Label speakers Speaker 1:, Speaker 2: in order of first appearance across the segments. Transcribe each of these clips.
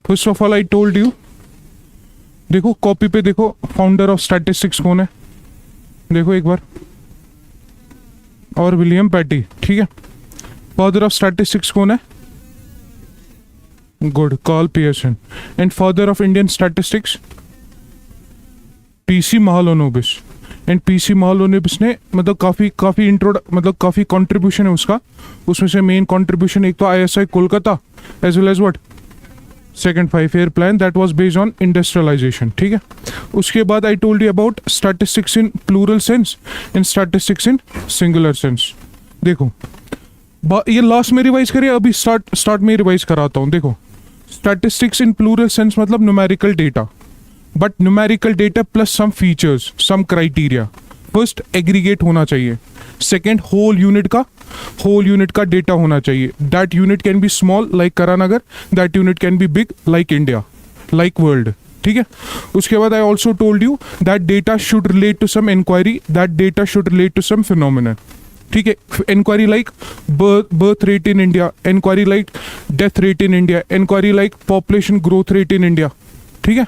Speaker 1: First of all I told you, देखो copy पे देखो फाउंडर ऑफ स्टैटिस्टिक्स कौन है, देखो एक बार, और विलियम पैटी, ठीक है। फादर ऑफ स्टैटिस्टिक्स कौन है? Good, Karl Pearson. And father of Indian statistics PC Mahalanobis. And PC Mahalanobis ने मतलब काफी कंट्रीब्यूशन है उसका, उसमें से मेन कंट्रीब्यूशन एक तो ISI Kolkata as well as what second 5-year plan that was based on industrialisation, ठीक है। उसके बाद I told you about statistics in plural sense and statistics in singular sense. देखो ये लास्ट में रिवाइज करिए, अभी स्टार्ट में रिवाइज कराता हूँ। देखो स्टैटिस्टिक्स इन प्लूरल सेंस मतलब numerical data, but numerical data plus some features, some criteria. First aggregate होना चाहिए, सेकेंड होल यूनिट का डेटा होना चाहिए। That unit can be small like Karanagar, that unit can be big like India, like world, ठीक है। उसके बाद I also told you that data should relate to some enquiry, that data should relate to some phenomena, ठीक है। Inquiry like birth rate in India, inquiry like death rate in India, inquiry like population growth rate in India, ठीक है।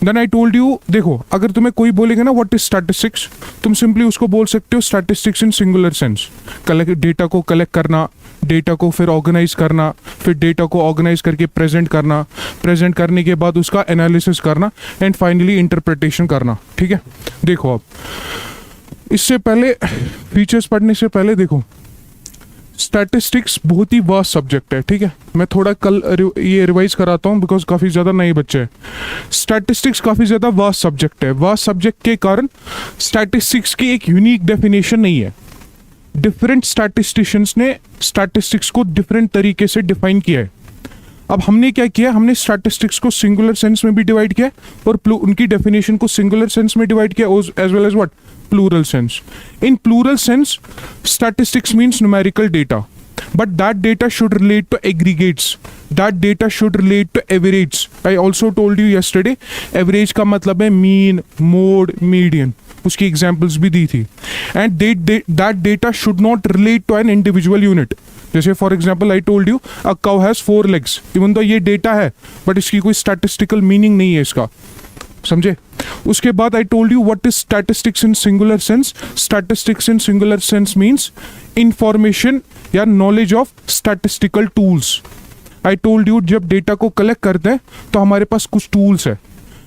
Speaker 1: Then I told you, देखो अगर तुम्हें कोई बोलेगा ना व्हाट इज स्टैटिस्टिक्स, तुम सिंपली उसको बोल सकते हो statistics in singular sense. Data को कलेक्ट करना, डेटा को फिर ऑर्गेनाइज करना, फिर डेटा को ऑर्गेनाइज करके प्रेजेंट करना, प्रेजेंट करने के बाद उसका एनालिसिस करना एंड फाइनली इंटरप्रिटेशन करना, ठीक है। देखो अब इससे पहले फीचर्स पढ़ने से पहले देखो स्टैटिस्टिक्स बहुत ही वास्ट सब्जेक्ट है, ठीक है। मैं थोड़ा कल ये रिवाइज कराता हूँ बिकॉज काफ़ी ज़्यादा नए बच्चे हैं। स्टैटिस्टिक्स काफ़ी ज़्यादा वास्ट सब्जेक्ट है, वास्ट सब्जेक्ट के कारण स्टैटिस्टिक्स की एक यूनिक डेफिनेशन नहीं है। डिफरेंट स्टैटिस्टिशियंस ने स्टैटिस्टिक्स को डिफरेंट तरीके से डिफाइन किया है। अब हमने क्या किया, हमने स्टैटिस्टिक्स को सिंगुलर सेंस में भी डिवाइड किया और उनकी डेफिनेशन को सिंगुलर सेंस में डिवाइड किया as well as what plural sense. In plural sense, statistics means numerical data, but that data should relate to aggregates. That data should relate to average. I also told you yesterday, average का मतलब है mean, mode, median. उसकी examples भी दी थी. And that data should not relate to an individual unit. जैसे for example I told you a cow has 4 legs. Even तो ये data है बट इसकी कोई स्टैटिस्टिकल मीनिंग नहीं है इसका, समझे। उसके बाद I told you what is statistics in singular sense. Statistics in singular sense means information या knowledge of statistical tools. I told you जब डेटा को कलेक्ट करते हैं तो हमारे पास कुछ टूल्स है,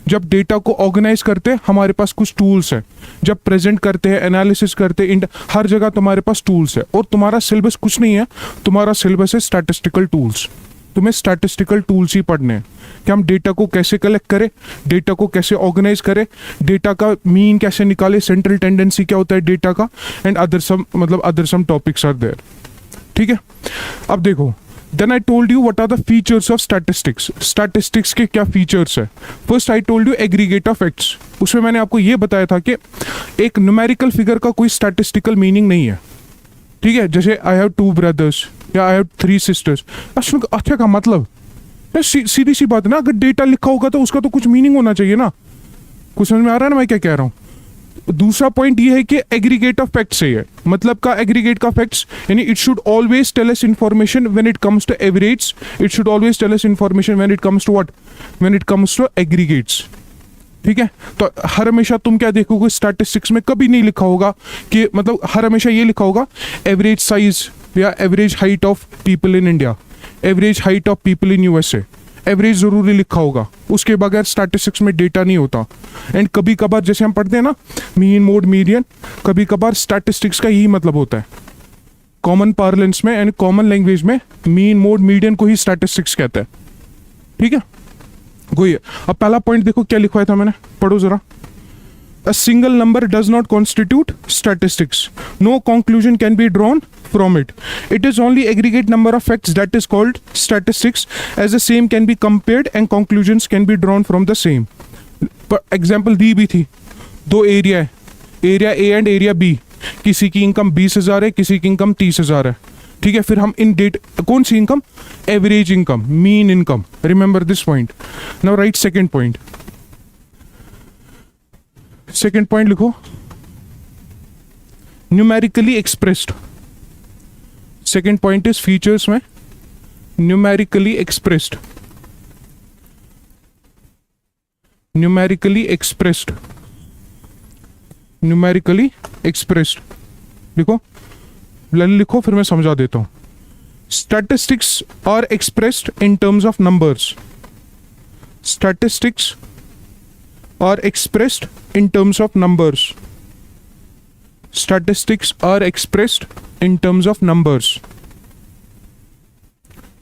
Speaker 1: जब डेटा को ऑर्गेनाइज करते हैं हमारे पास कुछ टूल्स है, जब प्रेजेंट करते हैं, एनालिसिस करते हैं, हर जगह तुम्हारे पास टूल्स है। और तुम्हारा सिलेबस कुछ नहीं है, तुम्हारा सिलेबस है स्टैटिस्टिकल टूल्स। तुम्हें स्टैटिस्टिकल टूल्स ही पढ़ने हैं कि हम डेटा को कैसे कलेक्ट करें, डेटा को कैसे ऑर्गेनाइज करें, डेटा का मीन कैसे निकाले, सेंट्रल टेंडेंसी क्या होता है डेटा का, and other some topics are there, ठीक है। अब देखो then I told you what are the features of statistics. Statistics के क्या फीचर्स है। First I told you aggregate of facts. उसमें मैंने आपको ये बताया था कि एक न्यूमेरिकल फिगर का कोई स्टैटिस्टिकल मीनिंग नहीं है, ठीक है। जैसे आई हैव 2 brothers या आई हैव 3 sisters, अच्छा का मतलब सीधी सी बात है ना, अगर डेटा लिखा होगा तो उसका तो कुछ मीनिंग होना चाहिए ना। कुछ समझ में आ रहा है ना मैं क्या कह रहा हूँ। दूसरा पॉइंट ये है कि एग्रीगेट ऑफ फैक्ट्स है, मतलब का एग्रीगेट का फैक्ट्स यानी it should always tell us information when it comes to average, it should always tell us information when it comes to what, when it comes to aggregates, ठीक है। तो हर हमेशा तुम क्या देखोगे स्टैटिस्टिक्स में कभी नहीं लिखा होगा कि मतलब हर हमेशा ये लिखा होगा एवरेज साइज या average height of people in India, average height of people in USA, average जरूरी लिखा होगा, उसके बगैर स्टैटिस्टिक्स में डेटा नहीं होता। एंड कभी कभार जैसे हम पढ़ते हैं ना मीन मोड मीडियन, कभी कभार स्टैटिस्टिक्स का यही मतलब होता है कॉमन पार्लेंस में एंड कॉमन लैंग्वेज में, मीन मोड मीडियन को ही स्टैटिस्टिक्स कहते हैं, ठीक है। कोई अब पहला पॉइंट देखो क्या लिखवाया था मैंने, पढ़ो जरा। A single number does not constitute statistics. No conclusion can be drawn from it. It is only aggregate number of facts that is called statistics, as the same can be compared and conclusions can be drawn from the same. Example दी भी थी, 2 area है, area A and area B, किसी की income 20,000 है, किसी की income 30,000 है, ठीक है। फिर हम इन डेट कौन सी income, average income, mean income, remember this point. Now right second point, second point लिखो numerically expressed. Second point is features में numerically expressed. Numerically expressed, numerically expressed लिखो, लिखो फिर मैं समझा देता हूं। Statistics are expressed in terms of numbers, statistics are expressed in terms of numbers, statistics are expressed in terms of numbers,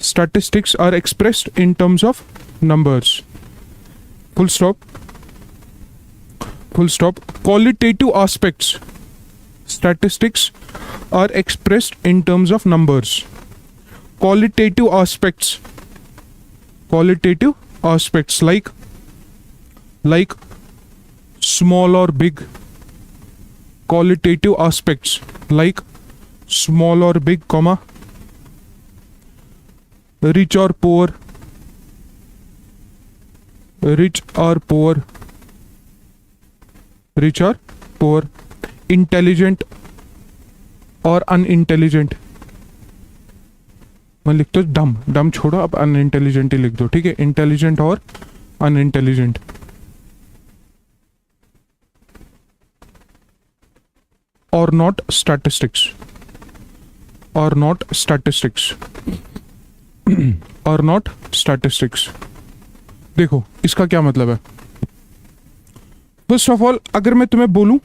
Speaker 1: statistics are expressed in terms of numbers, full stop, full stop. Qualitative aspects, statistics are expressed in terms of numbers, qualitative aspects, qualitative aspects like small or big, qualitative aspects like small or big, comma, rich or poor, rich or poor, rich or poor, intelligent और unintelligent। मैं लिखता हूँ डम, डम छोड़ो, अब unintelligent ही लिख दो, ठीक है, इंटेलिजेंट और unintelligent। or not statistics, or not statistics, or not statistics। देखो इसका क्या मतलब है। फर्स्ट ऑफ ऑल अगर मैं तुम्हें बोलूं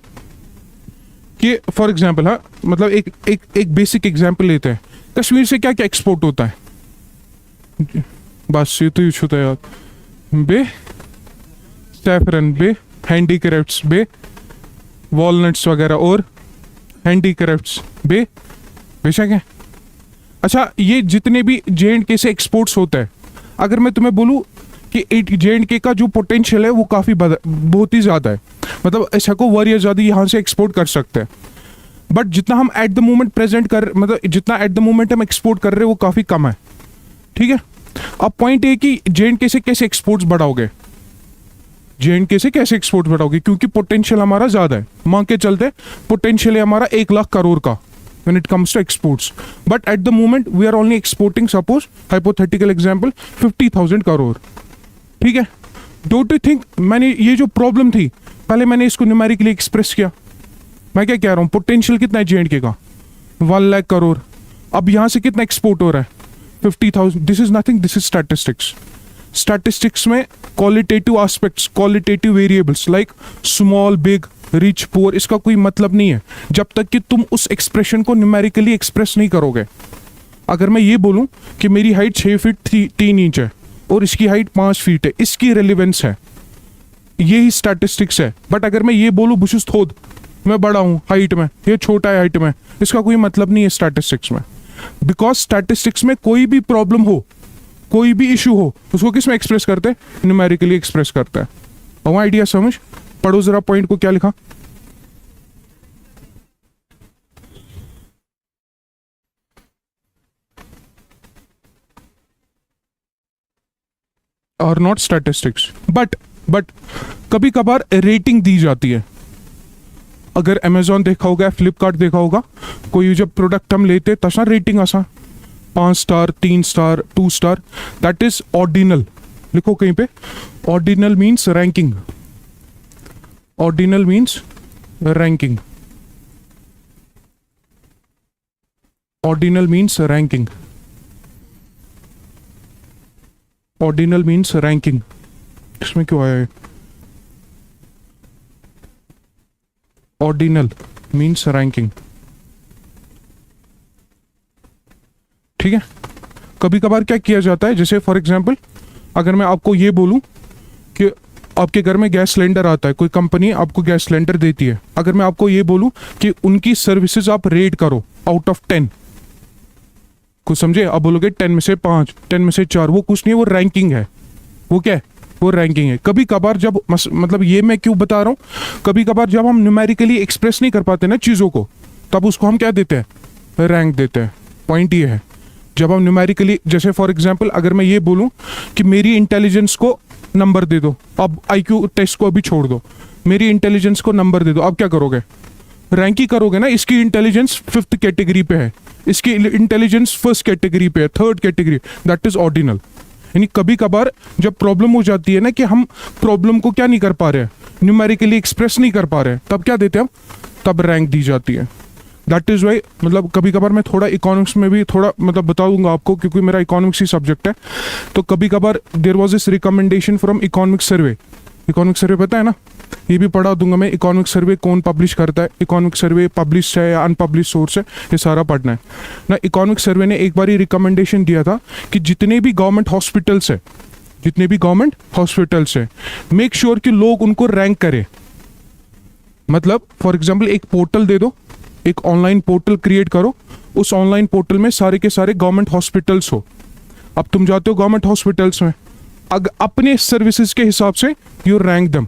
Speaker 1: कि फॉर एग्जाम्पल, हाँ मतलब एक बेसिक एग्जाम्पल लेते हैं, कश्मीर से क्या क्या एक्सपोर्ट होता है, बस ये तो यूज होता है यार, बे, सैफरन बे, हैंडीक्राफ्ट्स बे, वॉलनट्स वगैरह और हैंडीक्राफ्ट्स बे, बेशक है। अच्छा ये जितने भी JNK से एक्सपोर्ट्स होता है, अगर मैं तुम्हें बोलूं कि JNK का जो पोटेंशियल है वो काफ़ी बहुत ही ज़्यादा है, मतलब ऐसा को वरियर ज़्यादा यहाँ से एक्सपोर्ट कर सकते हैं, बट जितना हम एट द मोमेंट प्रेजेंट कर, मतलब जितना एट द मोमेंट हम एक्सपोर्ट कर रहे हैं वो काफ़ी कम है, ठीक है। अब पॉइंट ये कि JNK से कैसे एक्सपोर्ट्स बढ़ाओगे, JNK से कैसे एक्सपोर्ट बढ़ाओगे, क्योंकि पोटेंशियल हमारा ज़्यादा है, मान के चलते पोटेंशियल है हमारा 1 लाख करोड़ का when it comes to exports, but at the moment we are only exporting, suppose hypothetical example 50,000 crore, ठीक है। डोंट यू थिंक मैंने ये जो प्रॉब्लम थी पहले मैंने इसको न्यूमेरिकली एक्सप्रेस किया, मैं क्या कह रहा हूँ, पोटेंशियल कितना है JNK का 1 लाख करोड़, अब यहाँ से कितना एक्सपोर्ट हो रहा है 50,000, this is nothing, this is statistics. Statistics में qualitative aspects, qualitative variables like small big rich poor, इसका कोई मतलब नहीं है जब तक कि तुम उस एक्सप्रेशन को न्यूमेरिकली एक्सप्रेस नहीं करोगे। अगर मैं ये बोलूं कि मेरी हाइट 6 फीट 3 इंच है और इसकी हाइट 5 फीट है, इसकी रेलिवेंस है, यही स्टैटिस्टिक्स है। बट अगर मैं ये बोलूं बुशुस थोद, मैं बड़ा हूं हाइट में, ये छोटा है हाइट में, इसका कोई मतलब नहीं है स्टैटिस्टिक्स में, बिकॉज स्टैटिस्टिक्स में कोई भी प्रॉब्लम हो, कोई भी इशू हो, उसको किस में एक्सप्रेस करते हैं, न्यूमेरिकली एक्सप्रेस करता है। और आइडिया समझ, पढ़ो जरा पॉइंट को, क्या लिखा, और नॉट स्टैटिस्टिक्स। बट कभी कभार रेटिंग दी जाती है, अगर अमेजोन देखा होगा, फ्लिपकार्ट देखा होगा, कोई जब प्रोडक्ट हम लेते तसा रेटिंग आसा 5 star 3 star 2 star, that is ordinal. लिखो कहीं पे, ordinal means ranking, ordinal means ranking, ordinal means ranking, ordinal means ranking. इसमें क्यों आया है, ऑर्डिनल मीन्स रैंकिंग, ठीक है। कभी कभार क्या किया जाता है, जैसे फॉर एग्जांपल अगर मैं आपको ये बोलूं कि आपके घर में गैस सिलेंडर आता है, कोई कंपनी आपको गैस सिलेंडर देती है, अगर मैं आपको ये बोलूं कि उनकी सर्विसेज आप रेट करो आउट ऑफ 10, कुछ समझे, आप बोलोगे 10 में से 5, 10 में से 4, वो कुछ नहीं है, वो रैंकिंग है, वो क्या है, वो रैंकिंग है। कभी कभार जब मतलब ये मैं क्यों बता रहा हूँ, कभी कभार जब हम न्यूमेरिकली एक्सप्रेस नहीं कर पाते ना चीज़ों को, तब उसको हम क्या देते हैं, रैंक देते हैं। पॉइंट ये है, जब हम न्यूमेरिकली, जैसे फॉर एग्जांपल अगर मैं ये बोलूं कि मेरी इंटेलिजेंस को नंबर दे दो, अब IQ टेस्ट को अभी छोड़ दो, मेरी इंटेलिजेंस को नंबर दे दो, अब क्या करोगे, रैंक ही करोगे ना। इसकी इंटेलिजेंस 5th कैटेगरी पे है, इसकी इंटेलिजेंस 1st कैटेगरी पे है, 3rd category, that is ordinal. यानी कभी कभार जब प्रॉब्लम हो जाती है ना कि हम प्रॉब्लम को क्या नहीं कर पा रहे हैं, न्यूमेरिकली एक्सप्रेस नहीं कर पा रहे हैं, तब क्या देते हैं हम, तब रैंक दी जाती है। दैट इज़ वाई मतलब कभी कभार मैं थोड़ा इकोनॉमिक्स में भी थोड़ा मतलब बताऊंगा आपको, क्योंकि मेरा इकोनॉमिक्स ही सब्जेक्ट है। तो कभी कभार there was this recommendation from Economic Survey. Economic Survey पता है ना, ये भी पढ़ा दूंगा मैं। इकोनॉमिक सर्वे कौन पब्लिश करता है, इकोनॉमिक सर्वे पब्लिश है या अनपब्लिश सोर्स है, ये सारा पढ़ना है ना। इकोनॉमिक सर्वे ने एक बार ही रिकमेंडेशन दिया था कि जितने भी गवर्नमेंट हॉस्पिटल्स है, जितने भी गवर्नमेंट हॉस्पिटल्स है, मेक श्योर कि लोग उनको रैंक करें। मतलब फॉर एग्जाम्पल एक पोर्टल दे दो, एक ऑनलाइन पोर्टल क्रिएट करो, उस ऑनलाइन पोर्टल में सारे के सारे गवर्नमेंट हॉस्पिटल्स हो। अब तुम जाते हो गवर्नमेंट हॉस्पिटल्स में, अपने सर्विसेज के हिसाब से यू रैंक दम।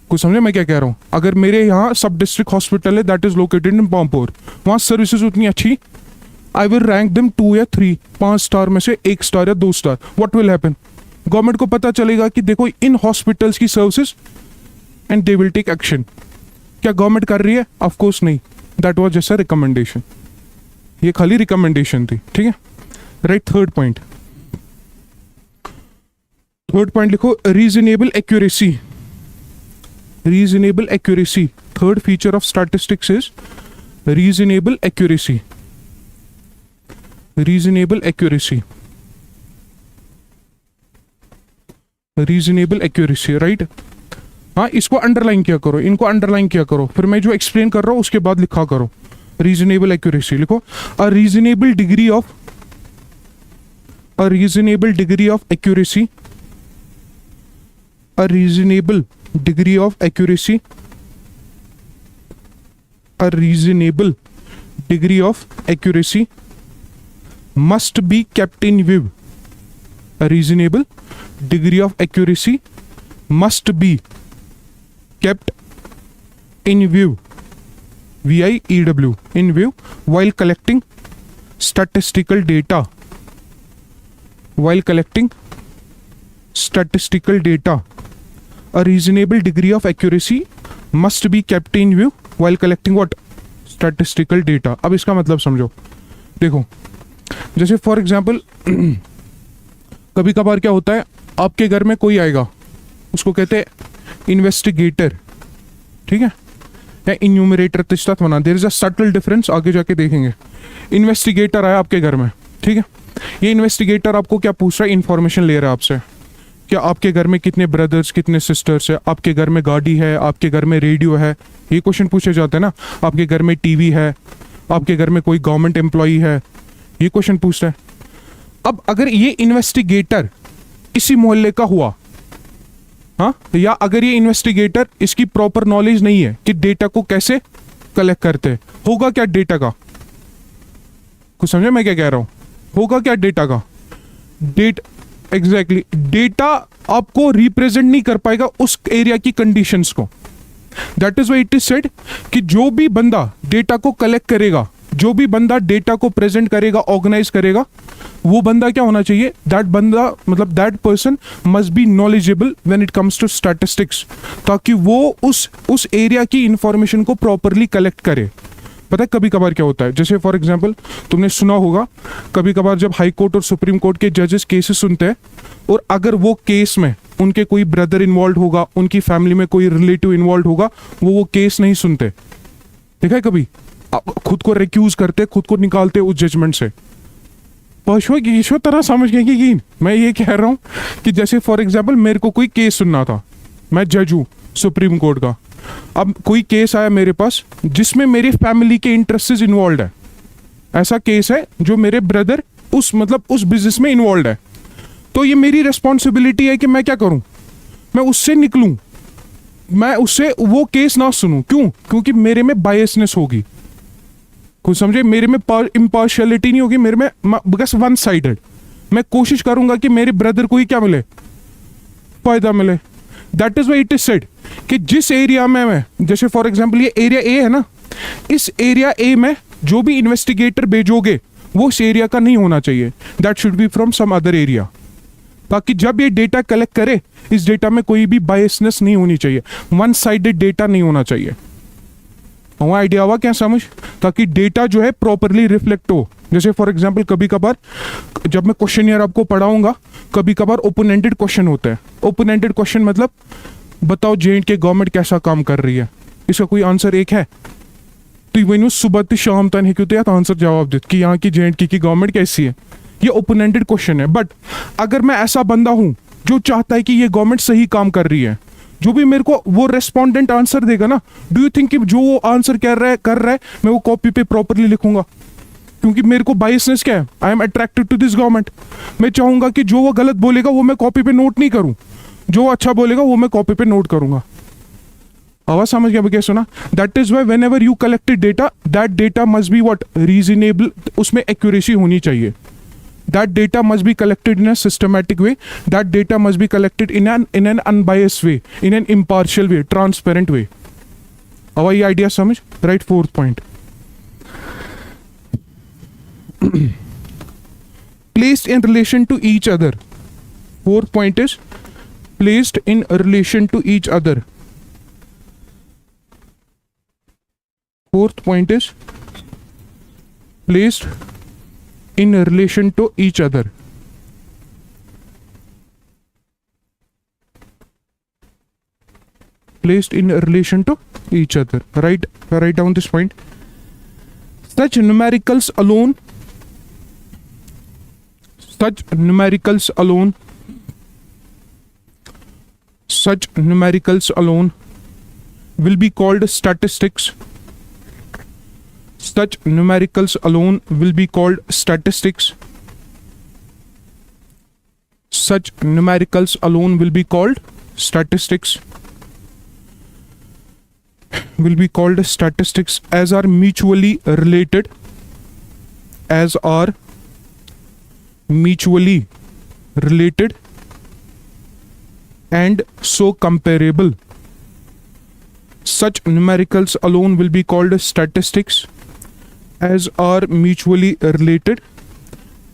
Speaker 1: कुछ समझे मैं क्या कह रहा हूँ? अगर मेरे यहाँ सब डिस्ट्रिक्ट हॉस्पिटल है that is located in Pampore, वहाँ सर्विसेज उतनी अच्छी, आई विल रैंक दम 2 या 3, 5 स्टार में से 1 स्टार या 2 star. What will happen, government को पता चलेगा कि देखो इन हॉस्पिटल्स की services and they will take action. क्या गवर्नमेंट कर रही है? ऑफ कोर्स नहीं, that was just a recommendation, ये खाली रिकमेंडेशन थी। ठीक है, राइट। थर्ड पॉइंट लिखो, reasonable accuracy. Reasonable accuracy, third feature of statistics is reasonable accuracy. Reasonable accuracy, reasonable accuracy, right. हाँ, इसको अंडरलाइन किया करो, इनको अंडरलाइन किया करो, फिर मैं जो एक्सप्लेन कर रहा हूं उसके बाद लिखा करो। रीजनेबल एक्यूरेसी लिखो, a reasonable degree of accuracy, a reasonable degree of accuracy, a reasonable degree of accuracy must be kept in view. A reasonable degree of accuracy must be kept in view, VIEW, in view, while collecting statistical data. While collecting statistical data. A reasonable degree of accuracy must be kept in view while collecting what? Statistical data. अब इसका मतलब समझो, देखो जैसे for example कभी कभार क्या होता है, आपके घर में कोई आएगा, उसको कहते हैं इन्वेस्टिगेटर, ठीक है, या इन्यूमरेटर, तिश्तात वना, there is a subtle difference, आगे जाके देखेंगे। इन्वेस्टिगेटर आया आपके घर में, ठीक है, ये इन्वेस्टिगेटर आपको क्या पूछ रहा है, इंफॉर्मेशन ले रहा है आपसे, क्या आपके घर में कितने ब्रदर्स कितने सिस्टर्स है, आपके घर में गाड़ी है, आपके घर में रेडियो है, ये क्वेश्चन पूछे जाते हैं ना, आपके घर में टीवी है, आपके घर में कोई गवर्नमेंट एम्प्लॉई है, ये क्वेश्चन पूछता है। अब अगर ये इन्वेस्टिगेटर इसी मोहल्ले का हुआ, हाँ, या अगर ये इन्वेस्टिगेटर इसकी प्रॉपर नॉलेज नहीं है कि डेटा को कैसे कलेक्ट करते हैं, होगा क्या डेटा का? कुछ समझे मैं क्या कह रहा हूं? होगा क्या डेटा का? एग्जैक्टली डेटा आपको रिप्रेजेंट नहीं कर पाएगा उस एरिया की कंडीशंस को। That is why it is said कि जो भी बंदा डेटा को कलेक्ट करेगा, जो भी बंदा डेटा को प्रेजेंट करेगा, ऑर्गेनाइज करेगा, वो बंदा क्या होना चाहिए? दैट बंदा मतलब that person must be knowledgeable when it comes to statistics, ताकि वो उस एरिया की इंफॉर्मेशन को प्रॉपरली कलेक्ट करे। पता है कभी कभार क्या होता है, जैसे फॉर एग्जाम्पल तुमने सुना होगा, कभी कभार जब हाई कोर्ट और सुप्रीम कोर्ट के जजेस केसेस सुनते हैं, और अगर वो केस में उनके कोई ब्रदर इन्वॉल्व होगा, उनकी फैमिली में कोई रिलेटिव इन्वॉल्व होगा, वो केस नहीं सुनते। देखा है कभी? खुद को रिक्यूज करते, खुद को निकालते उस जजमेंट से। ईश्वर तरह समझ गए कि मैं ये कह रहा हूं कि जैसे फॉर एग्जाम्पल मेरे को कोई केस सुनना था, मैं जज हूं सुप्रीम कोर्ट का, अब कोई केस आया मेरे पास जिसमें मेरी फैमिली के इंटरेस्ट इन्वॉल्व है, ऐसा केस है जो मेरे ब्रदर उस बिजनेस में इन्वॉल्व है, तो ये मेरी रिस्पॉन्सिबिलिटी है कि मैं क्या करूं, मैं उससे निकलूं, मैं उससे वो केस ना सुनूं। क्यों? क्योंकि मेरे में बायसनेस होगी। कुछ समझे? मेरे में इम्पार्शियलिटी नहीं होगी, मेरे में बिकॉज वन साइडेड। मैं कोशिश करूंगा कि मेरे ब्रदर को ही क्या मिले, फायदा मिले। That is why it is said कि जिस एरिया में मैं, जैसे फॉर एग्जाम्पल ये एरिया ए है ना, इस एरिया ए में जो भी इन्वेस्टिगेटर भेजोगे वो उस एरिया का नहीं होना चाहिए, that should be from some other area, ताकि जब ये डेटा कलेक्ट करे इस डेटा में कोई भी बायसनेस नहीं होनी चाहिए, वन साइडेड डेटा नहीं होना चाहिए। वो आइडिया हुआ क्या समझ? ताकि डेटा जो है प्रॉपरली रिफ्लेक्ट हो। जैसे फॉर एग्जाम्पल कभी कभार जब मैं क्वेश्चन आपको पढ़ाऊंगा कभी कभार ओपन एंडेड क्वेश्चन होता है। ओपन एंडेड क्वेश्चन मतलब बताओ J&K गवर्नमेंट कैसा काम कर रही है, इसका कोई आंसर एक है? तो वन सुबह तो शाम तक हेकू तुम आंसर जवाब दित कि यहाँ की J&K की गवर्नमेंट कैसी है। ये ओपन एंडेड क्वेश्चन है। बट अगर मैं ऐसा बंदा हूँ जो चाहता है कि ये गवर्नमेंट सही काम कर रही है, जो भी मेरे को वो रेस्पोंडेंट आंसर देगा ना, डू यू थिंक कि जो वो आंसर कर रहा है मैं वो कॉपी पे प्रॉपरली लिखूंगा? क्योंकि मेरे को बायसनेस क्या है, I am attracted to this government. मैं चाहूंगा कि जो वो गलत बोलेगा वो मैं कॉपी पे नोट नहीं करूं, जो अच्छा बोलेगा वो मैं कॉपी पे नोट करूंगा। आवाज समझ गया क्या सुना? That is why when ever you collected data, that data must be what reasonable, उसमें एक्यूरेसी होनी चाहिए। That data must be collected in a systematic way. That data must be collected in an unbiased way, in an impartial way, transparent way. अब ये idea समझ? Right, fourth point. Placed in relation to each other. Fourth point is placed in relation to each other. Fourth point is placed in relation to each other. Placed in relation to each other. Write down this point. Such numericals alone will be called statistics. Such numericals alone will be called statistics. Such numericals alone will be called statistics. Will be called statistics as are mutually related. As are mutually related and so comparable. Such numericals alone will be called statistics as are mutually related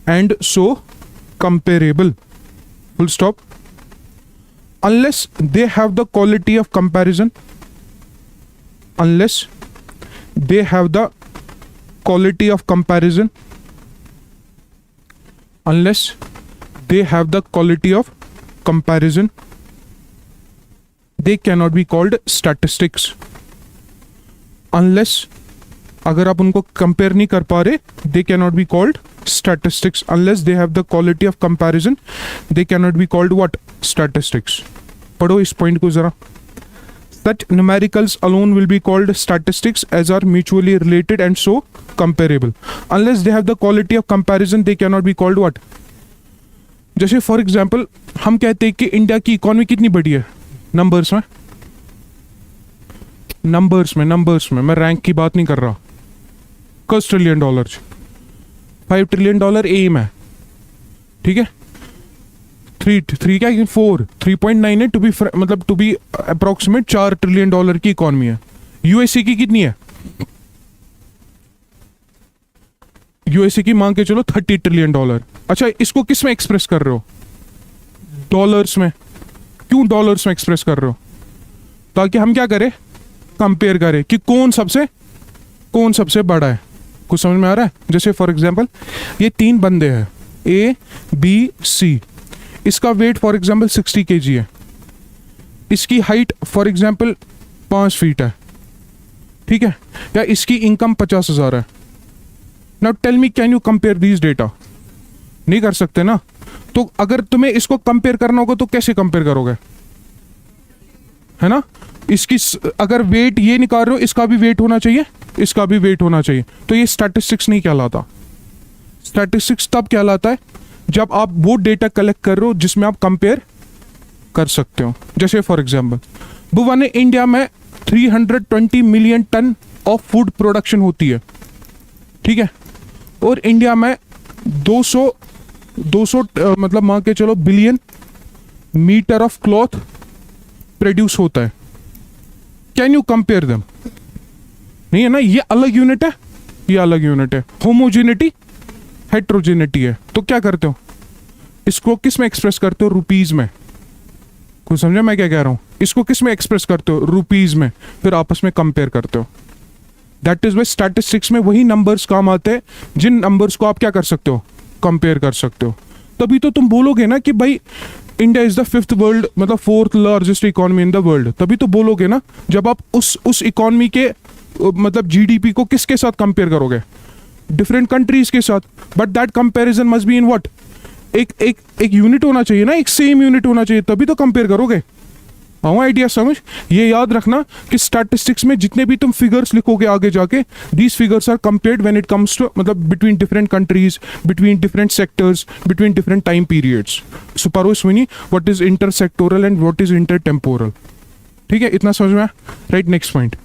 Speaker 1: and so comparable. Full stop. Unless they have the quality of comparison. Unless they have the quality of comparison. Unless they have the quality of comparison, they cannot be called statistics. Unless अगर आप उनको compare नहीं कर पा रहे, they can not be called statistics. Unless they have the quality of comparison, they can not be called what? Statistics. पढ़ो इस point को जरा। Such numericals alone will be called statistics as are mutually related and so comparable. Unless they have the quality of comparison, they cannot be called what? जैसे for example हम कहते हैं कि India की इकोनॉमी कितनी बड़ी है नंबर्स में। नंबर्स में मैं रैंक की बात नहीं कर रहा। $1 ट्रिलियन, $5 ट्रिलियन एम है, ठीक है। 3.9 है टू बी, मतलब टू बी अप्रोक्सीमेट $4 ट्रिलियन की इकोनॉमी है। यूएसए की कितनी है? यूएसए की मांग के चलो $30 ट्रिलियन। अच्छा, इसको किस में एक्सप्रेस कर रहे हो? डॉलर्स में। क्यों डॉलर्स में एक्सप्रेस कर रहे हो? ताकि हम क्या करें? कंपेयर करें कि कौन सबसे बड़ा है। कुछ समझ में आ रहा है? जैसे फॉर एग्जांपल ये 3 बंदे हैं, ए बी सी। इसका वेट फॉर एग्जांपल 60 kg है, इसकी हाइट फॉर एग्जांपल 5 फीट है, ठीक है, या इसकी इनकम 50,000 है। Now tell me, can you compare these data? नहीं कर सकते ना। तो अगर तुम्हें इसको कंपेयर करना होगा तो कैसे कंपेयर करोगे? है ना, इसकी अगर वेट ये निकाल रहे हो, इसका भी वेट होना चाहिए, इसका भी वेट होना चाहिए। तो ये स्टैटिस्टिक्स नहीं कहलाता। स्टैटिस्टिक्स तब कहलाता है जब आप वो डेटा कलेक्ट कर रहे हो जिसमें आप कंपेयर कर सकते हो। जैसे फॉर एग्जांपल बुआ ने इंडिया में 320 million ton of food production होती है, ठीक है, और इंडिया में 200 मतलब मान के चलो billion metre of cloth produce होता है। Can you compare them? नहीं है ना, ये अलग यूनिट है, ये अलग यूनिट है। होमोजेनिटी हेट्रोजेनिटी है। तो क्या करते हो? इसको किस में एक्सप्रेस करते हो? रुपीज में। कुछ समझे मैं क्या कह रहा हूं? इसको किस में एक्सप्रेस करते हो? रुपीज में। फिर आपस में कंपेयर करते हो। दैट इज वाई स्टैटिस्टिक्स में वही नंबर्स काम आते हैं जिन नंबर्स को आप क्या कर सकते हो? कंपेयर कर सकते हो। तभी तो तुम बोलोगे ना कि भाई India is the fifth world, मतलब fourth largest economy in the world, तभी तो बोलोगे ना जब आप उस इकोनॉमी के मतलब जीडीपी को किसके साथ कंपेयर करोगे, डिफरेंट कंट्रीज के साथ, but that comparison must be in what, एक यूनिट होना चाहिए ना, एक सेम यूनिट होना चाहिए, तभी तो कंपेयर करोगे। हाँ आइडिया समझ, ये याद रखना कि स्टैटिस्टिक्स में जितने भी तुम फिगर्स लिखोगे आगे जाके, these figures are compared when it comes to मतलब between different countries, between different sectors, between different time periods. So पारोस विनी what is inter sectoral and what is inter temporal. ठीक है, इतना समझ में आया? Right, next point.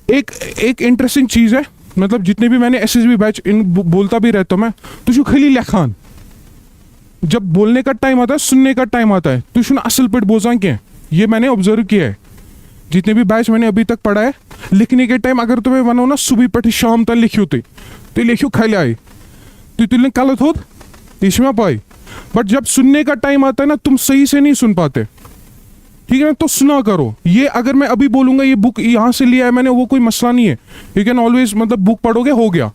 Speaker 1: एक इंटरेस्टिंग चीज है, मतलब जितने भी मैंने एसएसबी बैच इन बोलता भी रहता हूं मैं, तो जो खली लेखान जब बोलने का टाइम आता है, सुनने का टाइम आता है, तो शुन असल पेट बोझा क्या, ये मैंने ऑब्जर्व किया है जितने भी बैच मैंने अभी तक पढ़ा है। लिखने के टाइम अगर तुम्हें बनो ना सुबह पे शाम तक लिखियो तो लिखियो खाली आए तो तुमने गलत हो इसमें पाई, बट जब सुनने का टाइम आता है ना, तुम सही से नहीं सुन पाते, ठीक है ना, तो सुना करो। ये अगर मैं अभी बोलूंगा ये बुक यहाँ से लिया है मैंने, वो कोई मसला नहीं है, यू कैन ऑलवेज मतलब बुक पढ़ोगे हो गया,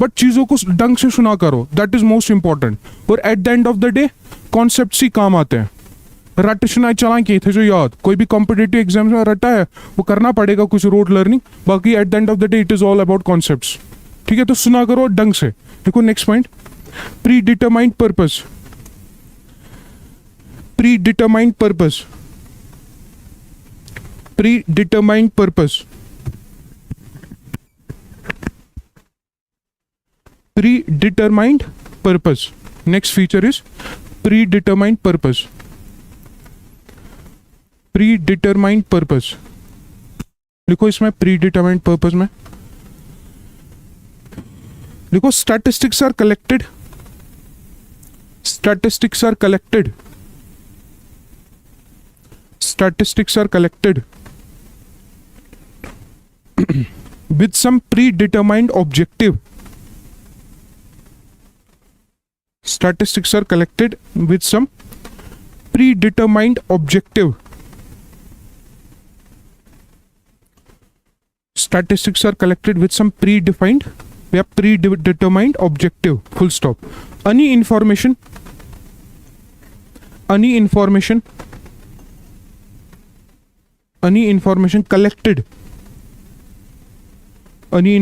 Speaker 1: बट चीजों को ढंग से सुना करो, दैट इज मोस्ट इंपॉर्टेंट। और at the end of the day concept ही काम आते हैं। रट सुनाई चला के थे जो याद, कोई भी कॉम्पिटेटिव एग्जाम में रटा है वो करना पड़ेगा कुछ रोड लर्निंग, बाकी eight the end of the day it is all about concepts. ठीक है, तो सुना करो ढंग से। देखो next point, pre determined purpose. Pre determined purpose, predetermined purpose, predetermined purpose. Next feature is predetermined purpose. Predetermined purpose लिखो इसमें, predetermined purpose में लिखो statistics are collected, statistics are collected, statistics are collected with some predetermined objective. Statistics are collected with some predetermined objective. Statistics are collected with some predetermined objective. Full stop. Any information collected, any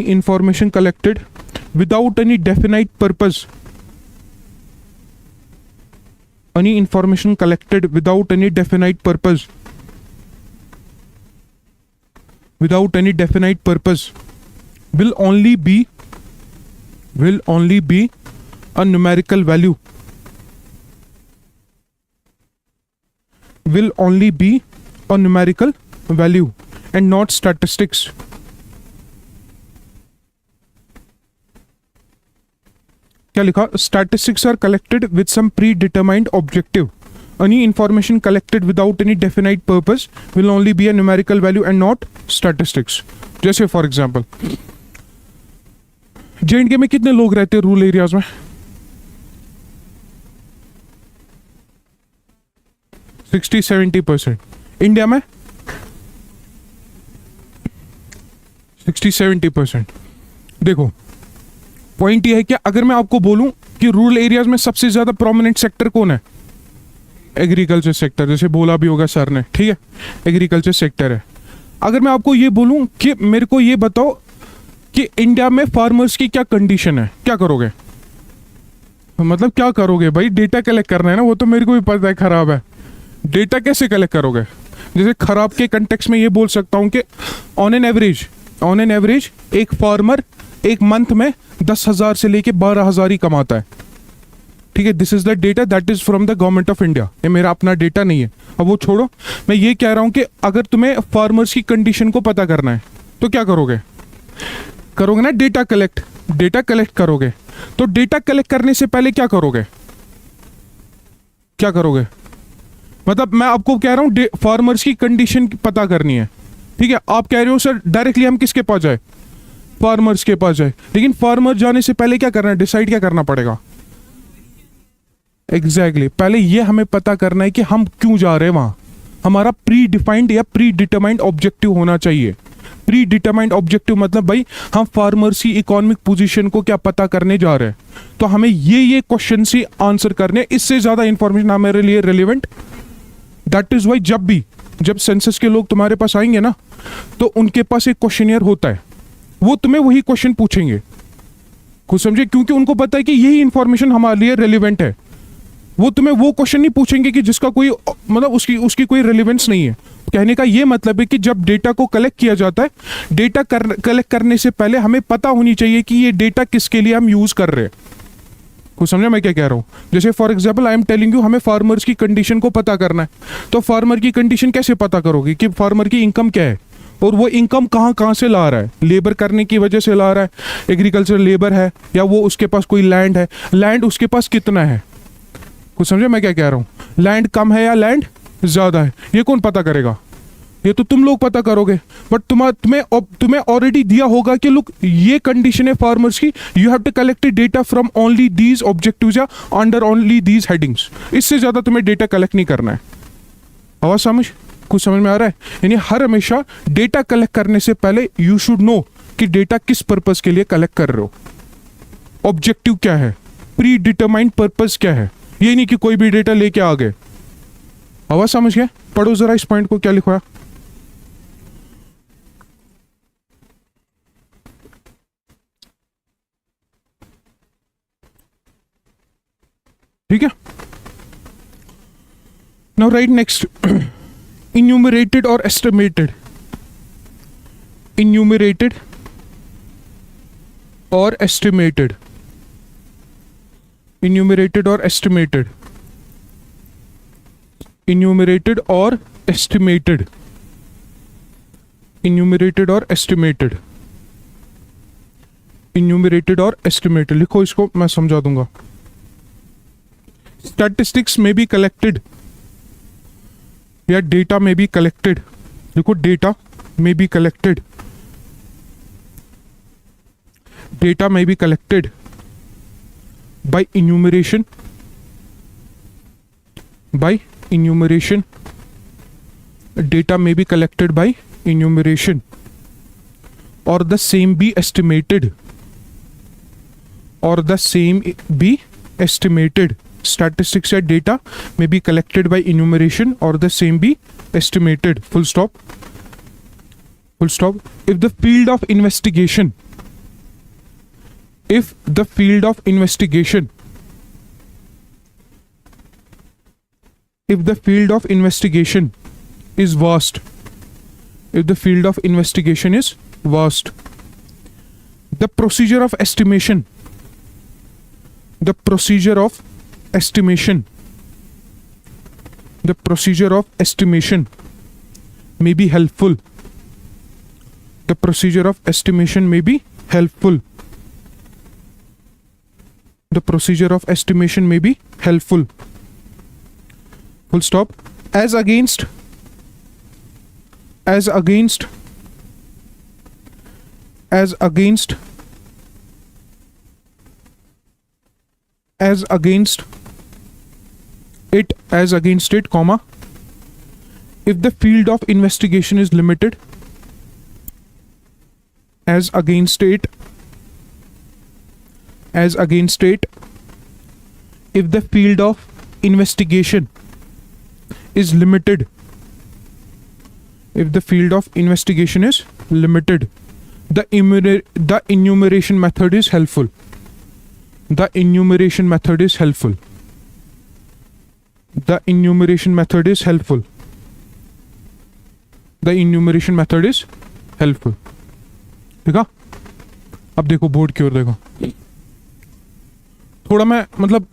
Speaker 1: information collected without any definite purpose, any information collected without any definite purpose, will only be a numerical value, will only be a numerical value and not statistics. क्या लिखा? Statistics are collected with some predetermined objective. Any information collected without any definite purpose will only be a numerical value and not statistics. जैसे for example J&K में कितने लोग रहते हैं rural areas में? 60-70%। India में 60-70%। देखो पॉइंट ये है कि अगर मैं आपको बोलूं कि रूरल एरियाज में सबसे ज्यादा प्रोमिनेंट सेक्टर कौन है, एग्रीकल्चर सेक्टर, जैसे बोला भी होगा सर ने, ठीक है, एग्रीकल्चर सेक्टर है। अगर मैं आपको ये बोलूं कि मेरे को ये बताओ कि इंडिया में फार्मर्स की क्या कंडीशन है, क्या करोगे? मतलब क्या करोगे भाई? डेटा कलेक्ट करना है ना, वो तो मेरे को भी पता है खराब है। डेटा कैसे कलेक्ट करोगे? जैसे खराब के कंटेक्स्ट में ये बोल सकता हूं कि ऑन एन एवरेज एक फार्मर एक मंथ में 10,000 से लेके 12,000 ही कमाता है। ठीक है, this is the data that is from the government of India. ये मेरा अपना डेटा नहीं है। अब वो छोड़ो, मैं ये कह रहा हूं कि अगर तुम्हें फार्मर्स की कंडीशन को पता करना है तो क्या करोगे? करोगे ना डेटा कलेक्ट करोगे। तो डेटा कलेक्ट करने से पहले क्या करोगे? मतलब मैं आपको कह रहा हूं फार्मर्स की कंडीशन पता करनी है, ठीक है। आप कह रहे हो सर डायरेक्टली हम किसके पास जाए? फार्मर्स के पास जाए। लेकिन फार्मर जाने से पहले क्या करना है? डिसाइड क्या करना पड़ेगा? एग्जैक्टली पहले ये हमें पता करना है कि हम क्यों जा रहे हैं वहां। हमारा प्री डिफाइंड या प्री डिटरमाइंड ऑब्जेक्टिव होना चाहिए। प्री डिटरमाइंड ऑब्जेक्टिव मतलब भाई हम फार्मर्स की इकोनॉमिक पोजीशन को क्या पता करने जा रहे हैं, तो हमें ये क्वेश्चन से आंसर करने, इससे ज्यादा इंफॉर्मेशन हमारे लिए रेलिवेंट। दैट इज वाई जब सेंसस के लोग तुम्हारे पास आएंगे ना, तो उनके पास एक क्वेश्चनियर होता है, वो तुम्हें वही क्वेश्चन पूछेंगे, कुछ समझे, क्योंकि उनको पता है कि यही इंफॉर्मेशन हमारे लिए रेलिवेंट है। वो तुम्हें वो क्वेश्चन नहीं पूछेंगे कि जिसका कोई मतलब उसकी कोई रेलिवेंस नहीं है। कहने का ये मतलब है कि जब डेटा को कलेक्ट किया जाता है, डेटा कलेक्ट करने से पहले हमें पता होनी चाहिए कि ये डेटा किसके लिए हम यूज कर रहे हैं। कुछ समझा मैं क्या कह रहा हूँ? जैसे for example I am telling you, हमें फार्मर्स की कंडीशन को पता करना है, तो फार्मर की कंडीशन कैसे पता करोगे कि फार्मर की इनकम क्या है, और वो इनकम कहाँ से ला रहा है? लेबर करने की वजह से ला रहा है, एग्रीकल्चर लेबर है, या वो उसके पास कोई लैंड है, लैंड उसके पास कितना है? कुछ समझे मैं क्या कह रहा हूँ? लैंड कम है या लैंड ज्यादा है, ये कौन पता करेगा? ये तो तुम लोग पता करोगे। बट तुम्हें ऑलरेडी दिया होगा कि लुक ये कंडीशन है फार्मर्स की, you have to collect data from only these objectives या अंडर ओनली दीज हेडिंग्स। इससे ज्यादा तुम्हें डेटा कलेक्ट नहीं करना है। आवाज समझ, कुछ समझ में आ रहा है? यानी हर हमेशा डेटा कलेक्ट करने से पहले यू शुड नो कि डेटा किस पर्पस के लिए कलेक्ट कर रहे हो, ऑब्जेक्टिव क्या है, प्री डिटरमाइंड पर्पस क्या है। ये नहीं कि कोई भी डेटा लेके आ गए। आवाज समझ गए? पढ़ो जरा इस पॉइंट को, क्या लिखा है। ठीक है, now right next, enumerated or estimated, enumerated or estimated, enumerated or estimated, enumerated or estimated, enumerated or estimated, enumerated or estimated। लिखो इसको, मैं समझा दूंगा। स्टैटिस्टिक्स में बी कलेक्टेड या डेटा में बी कलेक्टेड, देखो data may be collected, data may be collected by enumeration, by enumeration, data may be collected by enumeration, और the same be estimated, और the same be estimated. Statistics या data may be collected by enumeration or the same be estimated. Full stop. Full stop. If the field of investigation, if the field of investigation, if the field of investigation is vast, if the field of investigation is vast, the procedure of estimation, the procedure of estimation, the procedure of estimation may be helpful, the procedure of estimation may be helpful, the procedure of estimation may be helpful, full stop, as against, as against, as against, as against it, as against it, comma, if the field of investigation is limited, as against it, as against it, if the field of investigation is limited, if the field of investigation is limited, the enumeration method is helpful, the enumeration method is helpful, the enumeration method is helpful, the enumeration method is helpful। देखा? अब देखो board की ओर देखो, थोड़ा मैं मतलब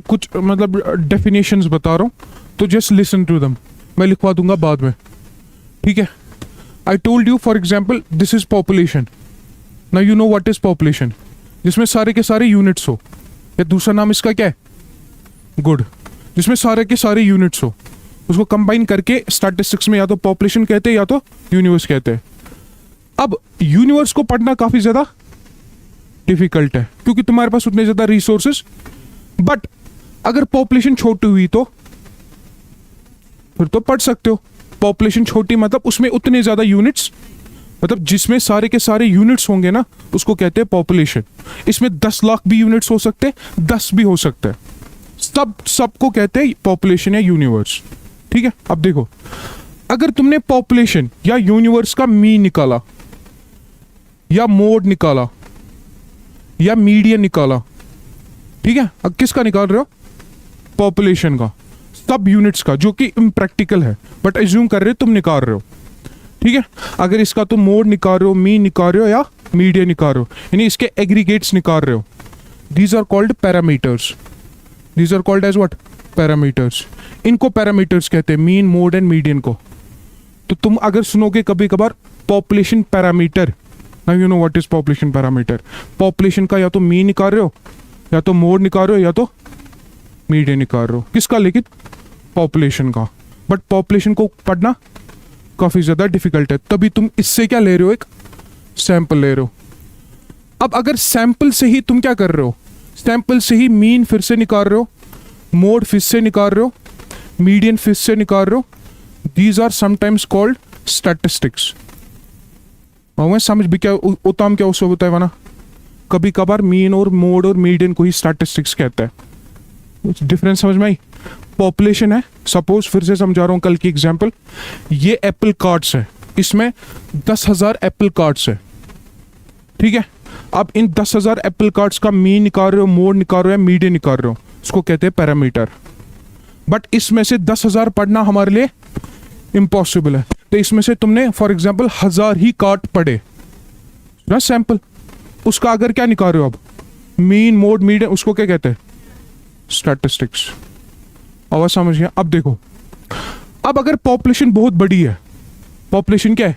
Speaker 1: कुछ मतलब डेफिनेशंस बता रहा हूँ, तो जस्ट लिसन टू देम, मैं लिखवा दूंगा बाद में, ठीक है। आई told you for example this is population, now you know what is population, जिसमें सारे के सारे यूनिट्स हो, या दूसरा नाम इसका क्या है, गुड, जिसमें सारे के सारे यूनिट्स हो, उसको कंबाइन करके स्टैटिस्टिक्स में या तो पॉपुलेशन कहते हैं या तो यूनिवर्स कहते हैं। अब यूनिवर्स को पढ़ना काफी ज्यादा डिफिकल्ट है क्योंकि तुम्हारे पास उतने ज्यादा रिसोर्सेस, बट अगर पॉपुलेशन छोटी हुई तो फिर तो पढ़ सकते हो। पॉपुलेशन छोटी मतलब उसमें उतने ज्यादा यूनिट्स मतलब जिसमें सारे के सारे यूनिट्स होंगे ना, उसको कहते हैं पॉपुलेशन। इसमें 10 लाख भी यूनिट्स हो सकते हैं, 10 भी हो सकते हैं, सबको कहते हैं पॉपुलेशन या यूनिवर्स। ठीक है, अब देखो, अगर तुमने पॉपुलेशन या यूनिवर्स का मीन निकाला या मोड निकाला या मीडियन निकाला, ठीक है, अब किसका निकाल रहे हो? पॉपुलेशन का, सब यूनिट्स का, जो कि इम्प्रैक्टिकल है, बट एज्यूम कर रहे हो तुम निकाल रहे हो। ठीक है, अगर इसका तुम मोड निकाल रहे हो, मीन निकाल रहे हो या मीडियन निकाल रहे हो, यानी इसके एग्रीगेट्स निकाल रहे हो, these are called parameters. These are called as what? Parameters. इनको पैरामीटर्स कहते हैं, मीन, मोड एंड मीडियन को। तो तुम अगर सुनोगे कभी कभार population parameter, now you know what is population parameter. Population का या तो मीन निकाल रहे हो, या तो मोड निकाल रहे हो, या तो मीडियन निकाल रहे हो। किसका? लेकिन पॉपुलेशन का। बट पॉपुलेशन को पढ़ना काफी ज्यादा डिफिकल्ट है, तभी तुम इससे क्या ले रहे हो? एक सैंपल ले रहे हो। अब अगर सैंपल से ही तुम क्या कर रहे हो? सैंपल से ही मीन फिर से निकाल रहे हो, मोड फिर से निकाल रहे हो, मीडियन फिर से निकाल रहे हो, these are sometimes called statistics. मैं समझ भी क्या उताम क्या उसको बताया ना, कभी कभार मीन और मोड और मीडियन को ही स्टैटिस्टिक्स कहता है। डिफरेंस समझ में आई? पॉपुलेशन है, सपोज फिर से समझा रहा हूं कल की एग्जांपल, ये एप्पल कार्ड्स है, इसमें 10,000 एप्पल कार्ड्स है। ठीक है, अब इन 10,000 एप्पल कार्ड्स का मीन निकाल रहे हो, मोड निकाल रहे हो, मीडियन निकाल रहे हो, उसको कहते हैं पैरामीटर। बट इसमें से 10,000 पढ़ना हमारे लिए इम्पॉसिबल है, तो इसमें से तुमने फॉर एग्जाम्पल 1000 ही कार्ड पढ़े ना सैंपल, उसका अगर क्या निकाल रहे हो अब? मीन, मोड, मीडियन, उसको क्या कहते हैं? स्टैटिस्टिक्स। आवाज समझ गया? अब देखो, अब अगर पॉपुलेशन बहुत बड़ी है, पॉपुलेशन क्या है?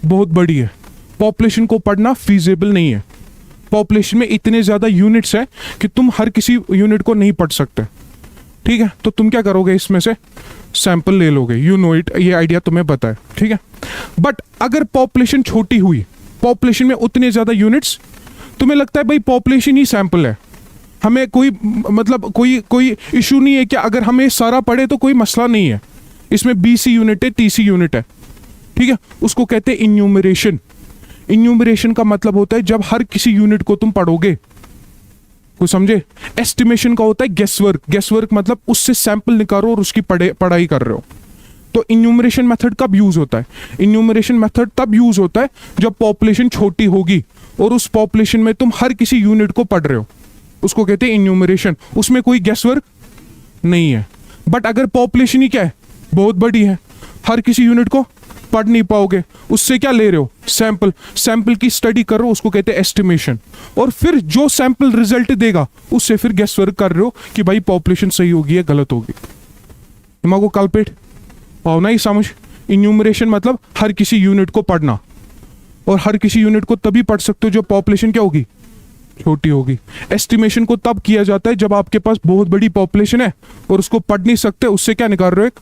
Speaker 1: बहुत बड़ी है, पॉपुलेशन को पढ़ना फीजिबल नहीं है। पॉपुलेशन में इतने ज्यादा यूनिट्स है कि तुम हर किसी यूनिट को नहीं पढ़ सकते। ठीक है, तो तुम क्या करोगे? इसमें से सैंपल ले लोगे, यू नो इट, ये आइडिया तुम्हें पता है। ठीक है, बट अगर पॉपुलेशन छोटी हुई, पॉपुलेशन में उतने ज्यादा यूनिट्स, तुम्हें लगता है भाई पॉपुलेशन ही सैंपल है, हमें कोई मतलब कोई इशू नहीं है, कि अगर हमें सारा पढ़े तो कोई मसला नहीं है, इसमें 20 यूनिट है, 30 यूनिट है। ठीक है, उसको कहते हैं इन्यूमरेशन। इन्यूमरेशन का मतलब होता है जब हर किसी यूनिट को तुम पढ़ोगे, कुछ समझे? एस्टिमेशन का होता है गेसवर्क। गेसवर्क मतलब उससे सैंपल निकालो और उसकी पढ़ाई कर रहे हो। तो इन्यूमरेशन मेथड कब यूज होता है? इन्यूमरेशन मेथड तब यूज होता है जब पॉपुलेशन छोटी होगी और उस पॉपुलेशन में तुम हर किसी यूनिट को पढ़ रहे हो, उसको कहते हैं इन्यूमरेशन। उसमें कोई गेसवर्क नहीं है। बट अगर पॉपुलेशन ही क्या है? बहुत बड़ी है, हर किसी यूनिट को पढ़ नहीं पाओगे, उससे क्या ले रहे हो? सैंपल। सैंपल की स्टडी कर रहे हो, उसको कहते हैं एस्टिमेशन। और फिर जो सैंपल रिजल्ट देगा उससे फिर गेस वर्क कर रहे हो कि भाई पॉपुलेशन सही होगी या गलत होगी। दिमाग को कल्पेट आओ ना ही समझ। इन्यूमरेशन मतलब हर किसी यूनिट को पढ़ना, और हर किसी यूनिट को तभी पढ़ सकते हो जब पॉपुलेशन क्या होगी? छोटी होगी। एस्टिमेशन को तब किया जाता है जब आपके पास बहुत बड़ी पॉपुलेशन है और उसको पढ़ नहीं सकते, उससे क्या निकाल रहे हो? एक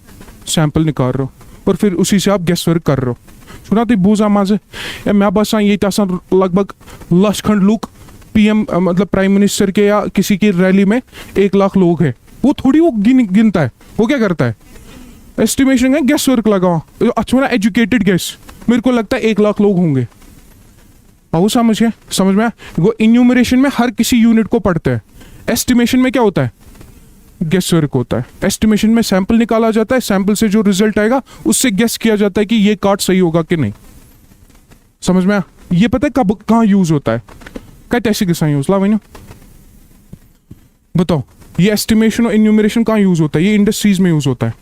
Speaker 1: सैंपल निकाल रहे हो, और फिर उसी से आप गेस वर्क कर रहे हो। सुना तो बूझा माजे या मैं बस ये लगभग लक्ष खंड लोग पीएम मतलब प्राइम मिनिस्टर के या किसी की रैली में 1 लाख लोग हैं, वो थोड़ी वो गिनता है। वो क्या करता है? एस्टिमेशन है, गेस वर्क लगाओ, अच्छा एजुकेटेड गेस, मेरे को लगता है 1 लाख लोग होंगे। आओ समझ गया? समझ में? वो इन्यूमरेशन में हर किसी यूनिट को पढ़ते हैं। एस्टिमेशन में क्या होता है? गेस वर्क होता है। एस्टिमेशन में सैंपल निकाला जाता है, सैंपल से जो रिजल्ट आएगा उससे गेस किया जाता है कि ये कार्ड सही होगा कि नहीं। समझ में? ये पता है कब कहाँ यूज होता है? कहते ऐसे किसा यूज ला भाई ना बताओ, ये एस्टिमेशन और इन्यूमरेशन कहाँ यूज होता है? ये इंडस्ट्रीज में यूज होता है।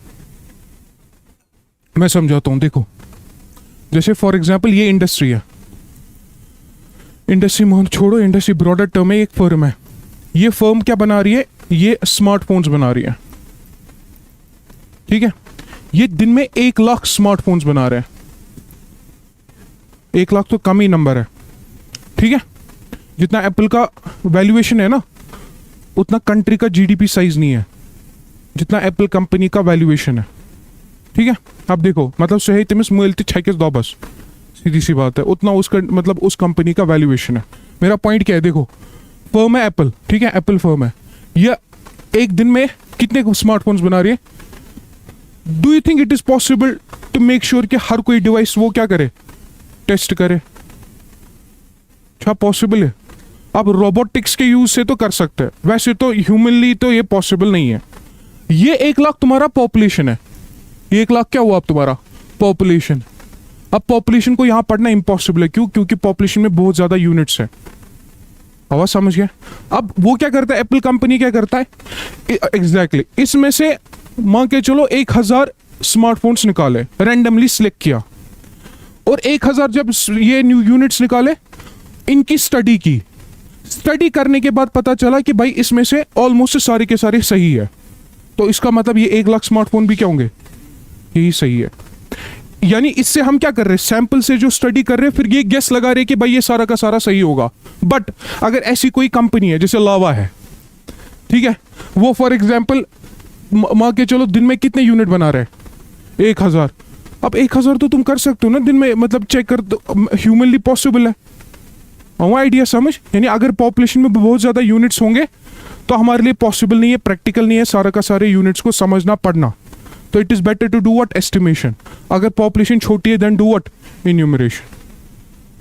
Speaker 1: मैं समझाता हूं, देखो जैसे फॉर एग्जाम्पल ये इंडस्ट्री है, इंडस्ट्री मोहन छोड़ो, इंडस्ट्री ब्रॉडर टर्म है। एक फर्म है, ये फर्म क्या बना रही है? ये स्मार्टफोन्स बना रही है। ठीक है, ये दिन में 1 लाख स्मार्टफोन्स बना रहे हैं। 1 लाख तो कम ही नंबर है। ठीक है, जितना एप्पल का वैल्यूएशन है ना, उतना कंट्री का जीडीपी साइज नहीं है जितना एप्पल कंपनी का वैल्यूएशन है। ठीक है, अब देखो मतलब सही तमिस मिलती 6 दो, बस सीधी सी बात है, उतना उसका मतलब उस कंपनी का वैल्यूएशन है। मेरा पॉइंट क्या है? देखो फर्म है एप्पल, ठीक है, एप्पल फर्म है, ये एक दिन में कितने स्मार्टफोन्स बना रही है? Do you think it is possible to make sure कि हर कोई डिवाइस वो क्या करे? टेस्ट करे? क्या पॉसिबल है? अब रोबोटिक्स के यूज से तो कर सकते हैं, वैसे तो ह्यूमनली तो ये पॉसिबल नहीं है। ये 1 लाख तुम्हारा पॉपुलेशन है, ये 1 लाख क्या हुआ अब तुम्हारा पॉपुलेशन। अब पॉपुलेशन को यहां पढ़ना इम्पॉसिबल है, क्यों? क्योंकि पॉपुलेशन में बहुत ज्यादा यूनिट्स है। आवाज समझ गया? अब वो क्या करता है, एप्पल कंपनी क्या करता है एग्जैक्टली इसमें से मान के चलो 1000 स्मार्टफोन्स निकाले, रैंडमली सिलेक्ट किया, और 1000 जब ये न्यू यूनिट्स निकाले, इनकी स्टडी की, स्टडी करने के बाद पता चला कि भाई इसमें से ऑलमोस्ट सारे के सारे सही है। तो इसका मतलब ये 1 लाख स्मार्टफोन भी क्या होंगे, यही सही है। यानी इससे हम क्या कर रहे हैं, सैंपल से जो स्टडी कर रहे हैं, फिर ये गेस लगा रहे हैं कि भाई ये सारा का सारा सही होगा। बट अगर ऐसी कोई कंपनी है जैसे लावा है, ठीक है, वो फॉर एग्जाम्पल मान के चलो दिन में कितने यूनिट बना रहे हैं, 1000। अब 1000 तो तुम कर सकते हो ना दिन में, मतलब चेक कर, तो ह्यूमनली पॉसिबल है। वो आइडिया समझ, यानी अगर पॉपुलेशन में बहुत ज्यादा यूनिट्स होंगे तो हमारे लिए पॉसिबल नहीं है, प्रैक्टिकल नहीं है सारा का सारे यूनिट्स को समझना पढ़ना। तो it is better to do what, estimation. अगर पॉपुलेशन छोटी है देन डू व्हाट, इन्यूमरेशन।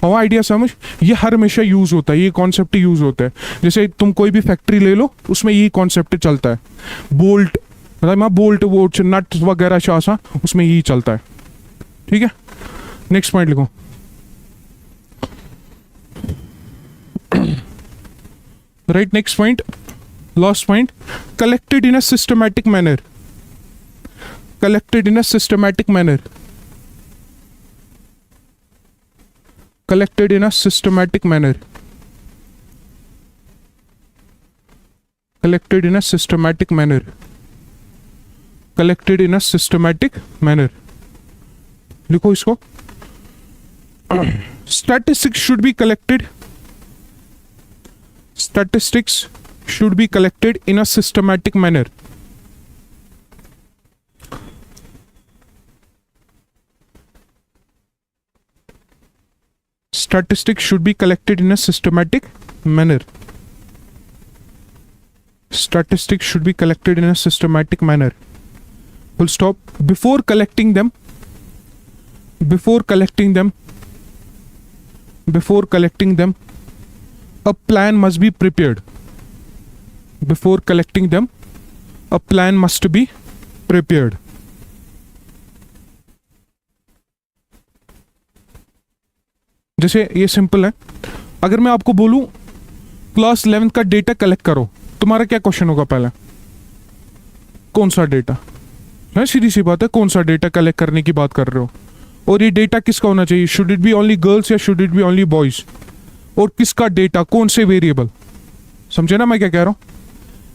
Speaker 1: वो आइडिया समझ, ये हर हमेशा यूज होता है, ये कॉन्सेप्ट यूज होता है। जैसे तुम कोई भी फैक्ट्री ले लो, उसमें यही कॉन्सेप्ट चलता है। बोल्ट, मतलब बोल्ट वो नट वगैरह शासा, उसमें यही चलता है। ठीक है, नेक्स्ट पॉइंट लिखो। Right, next point, last point, collected in a systematic manner. collected in a systematic manner, collected in a systematic manner, collected in a systematic manner, collected in a systematic manner। लिखो इसको। statistics should be collected, statistics should be collected in a systematic manner। Statistics should be collected in a systematic manner. Statistics should be collected in a systematic manner. Full stop. Before collecting them, before collecting them, before collecting them, a plan must be prepared. Before collecting them, a plan must be prepared. जैसे ये simple है, अगर मैं आपको बोलूं class 11 का data collect करो, तुम्हारा क्या क्वेश्चन होगा पहले, कौन सा डेटा है? सीधी सी बात है, कौन सा डेटा कलेक्ट करने की बात कर रहे हो, और ये डेटा किसका होना चाहिए, should it be only girls या should it be only boys, और किसका डेटा, कौन से वेरिएबल। समझे ना मैं क्या कह रहा हूँ?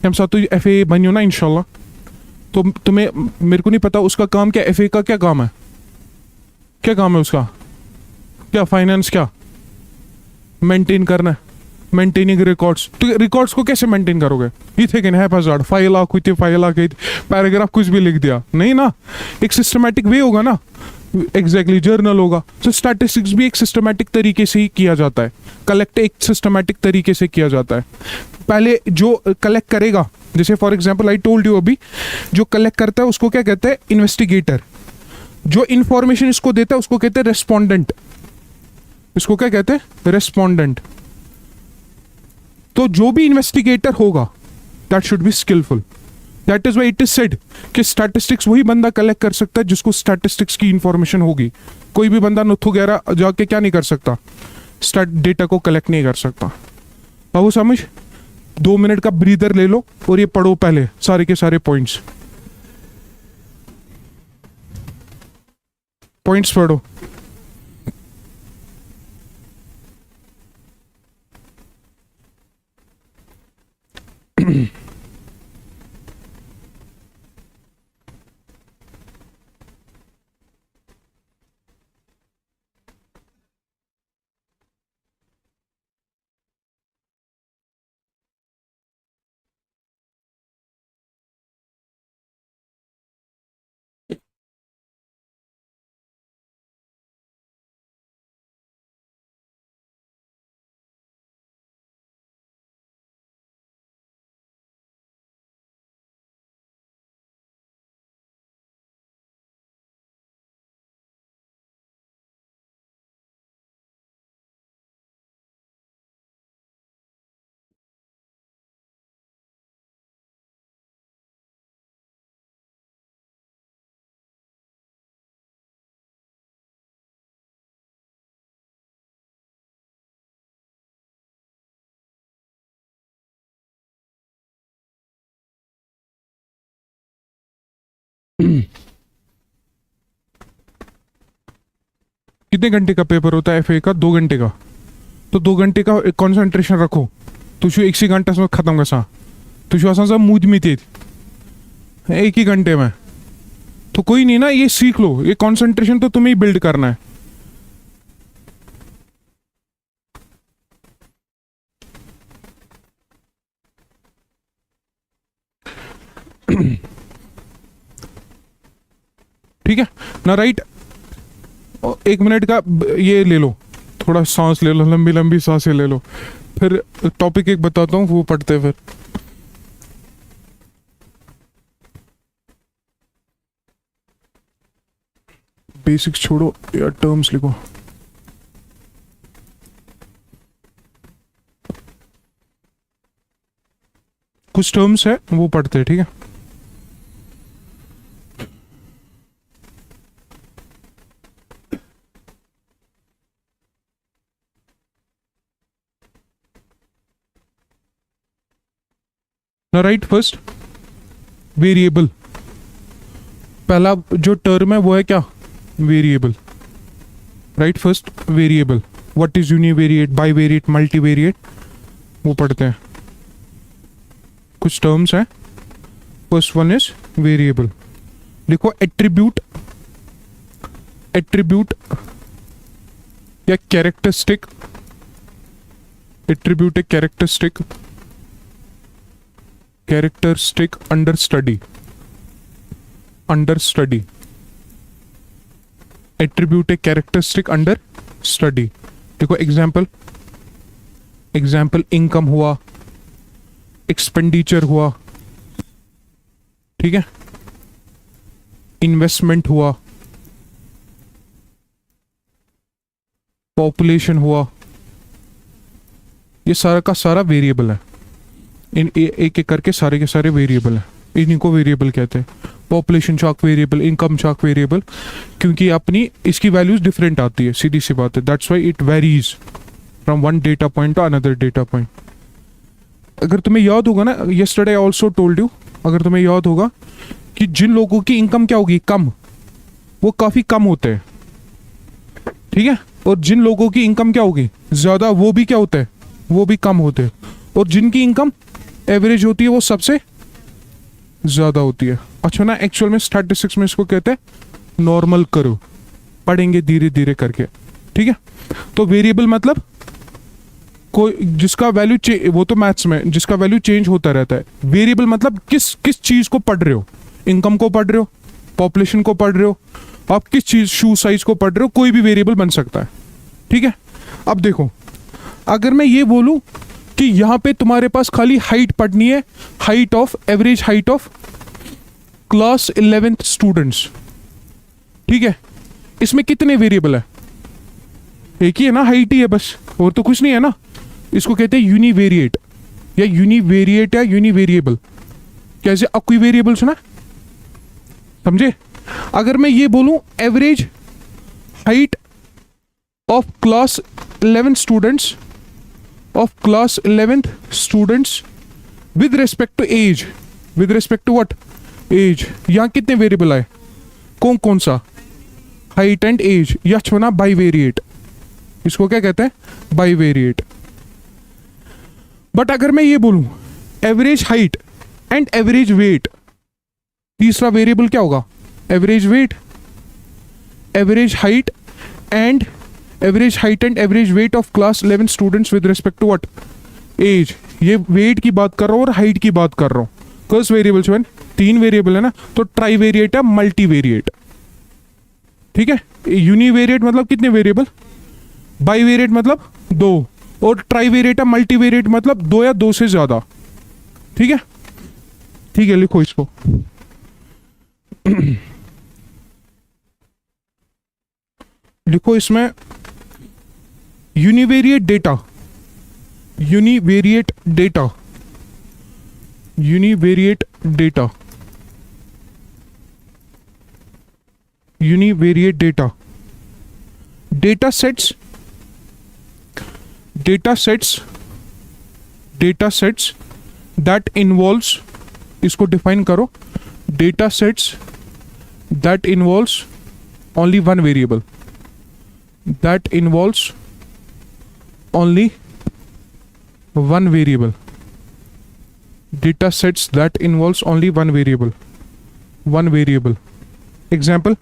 Speaker 1: हम साथ तो FA बनियो ना इंशाल्लाह, तो तुम्हें, मेरे को नहीं पता उसका काम क्या, FA का क्या काम है, क्या काम है उसका, क्या फाइनेंस, क्या मेंटेन करना है, मेंटेनिंग रिकॉर्ड्स। तो रिकॉर्ड्स को कैसे मेंटेन करोगे, ये थे कि है फाइल आ कुछ फाइल आ गई, पैराग्राफ कुछ भी लिख दिया नहीं ना, एक सिस्टमैटिक वे होगा ना, एग्जैक्टली जर्नल होगा। तो स्टैटिस्टिक्स भी एक सिस्टमैटिक तरीके से ही किया जाता है, कलेक्ट एक सिस्टमैटिक तरीके से किया जाता है। पहले जो कलेक्ट करेगा, जैसे for example I told you अभी, जो कलेक्ट करता है उसको क्या कहते हैं, इन्वेस्टिगेटर। जो इंफॉर्मेशन इसको देता है उसको कहते हैं रेस्पोंडेंट, इसको क्या कहते हैं, रेस्पोंडेंट। तो जो भी इन्वेस्टिगेटर होगा that should be skillful. That is why it is said कि स्टैटिस्टिक्स वही बंदा कलेक्ट कर सकता है जिसको स्टैटिस्टिक्स की इंफॉर्मेशन होगी। कोई भी बंदा नुथु गहरा जाके क्या नहीं कर सकता, डेटा को कलेक्ट नहीं कर सकता। अब वो समझ, 2 मिनट का ब्रीदर ले लो और ये पढ़ो पहले सारे के सारे पॉइंट्स पढ़ो। कितने घंटे का पेपर होता है एफए का? 2 घंटे का। तो 2 घंटे का कॉन्सेंट्रेशन रखो तुझे 1 घंटा खत्म कसा तुझे असा मूद में थे एक ही घंटे में। तो कोई नहीं ना, ये सीख लो, ये कॉन्सेंट्रेशन तो तुम्हें ही बिल्ड करना है। ठीक है ना, राइट? 1 मिनट का ये ले लो, थोड़ा सांस ले लो, लंबी लंबी सांसें ले लो, फिर टॉपिक एक बताता हूँ वो पढ़ते फिर। बेसिक्स छोड़ो या टर्म्स लिखो। कुछ टर्म्स है वो पढ़ते हैं, ठीक है? ना राइट, फर्स्ट वेरिएबल, पहला जो टर्म है वो है क्या? Variable, right? First variable, what is univariate, bivariate, multivariate, वो पढ़ते हैं। कुछ टर्म्स हैं। First one is variable. देखो एट्रीब्यूट, एट्रीब्यूट या कैरेक्टरिस्टिक, एट्रीब्यूट एक characteristic, characteristic under study, under study, attribute a characteristic under study. देखो एग्जाम्पल, एग्जाम्पल इनकम हुआ, एक्सपेंडिचर हुआ, ठीक है, इन्वेस्टमेंट हुआ, पॉपुलेशन हुआ, ये सारा का सारा वेरिएबल है। इन एक एक करके सारे के सारे वेरिएबल है, इन्हीं को वेरिएबल कहते हैं। Population chart variable, income chart variable, क्योंकि अपनी इसकी वैल्यूज डिफरेंट आती है, सीधी सी बात है। That's why it varies from one data point two another data point. अगर तुम्हें याद होगा ना, yesterday I also told you, अगर तुम्हें याद होगा कि जिन लोगों की इनकम क्या होगी, कम, वो काफी कम होते हैं, ठीक है? और जिन लोगों की इनकम क्या होगी, ज्यादा, वो भी क्या होते हैं, वो भी कम होते हैं। और जिनकी इनकम एवरेज होती है वो सबसे ज्यादा होती है। अच्छा ना, एक्चुअल में स्टैटिस्टिक्स में इसको कहते हैं नॉर्मल कर्व, पढ़ेंगे धीरे धीरे करके, ठीक है? तो वेरिएबल मतलब कोई जिसका वैल्यू, वो तो मैथ्स में जिसका वैल्यू चेंज होता रहता है। वेरिएबल मतलब किस किस चीज को पढ़ रहे हो, इनकम को पढ़ रहे हो, पॉपुलेशन को पढ़ रहे हो, आप किस चीज, शू साइज को पढ़ रहे हो, कोई भी वेरिएबल बन सकता है, ठीक है? अब देखो, अगर मैं ये बोलूं कि यहां पे तुम्हारे पास खाली हाइट पढ़नी है, height of, average height of class 11th students, ठीक है? इसमें कितने वेरिएबल है? एक ही है ना, हाइट ही है बस, और तो कुछ नहीं है ना। इसको कहते हैं यूनिवेरिएट, या यूनिवेरिएट या यूनिवेरिएबल। कैसे? अब कोई वेरिएबल सुना, समझे? अगर मैं ये बोलूं average height of class 11 students, of class 11th students with respect to age, with respect to what? Age. यहां कितने वेरिएबल आए? कौन कौन सा? हाइट एंड एज, या बना बाईवेरिएट। इसको क्या कहते हैं? बाईवेरिएट। बट अगर मैं ये बोलूं average height and average weight, तीसरा वेरिएबल क्या होगा? Average weight, average height and average height and average weight of class 11 students with respect to what? Age. ये वेट की बात कर रहा हूं और हाइट की बात कर रहा हूं। कस वेरिएबल्स में 3 वेरिएबल है ना, तो ट्राईवेरिएट है, मल्टीवेरिएट, ठीक है? यूनिवेरिएट मतलब कितने वेरिएबल, बाईवेरिएट मतलब 2, और ट्राईवेरिएट है, मल्टीवेरिएट मतलब 2 या 2 से ज्यादा, ठीक है? ठीक है, लिखो इसको। लिखो इसमें univariate data, univariate data, univariate data, univariate data, data sets, data sets, data sets that involves, इसको डिफाइन करो, data sets that involves only one variable, that involves only one variable, data sets that involves only one variable, example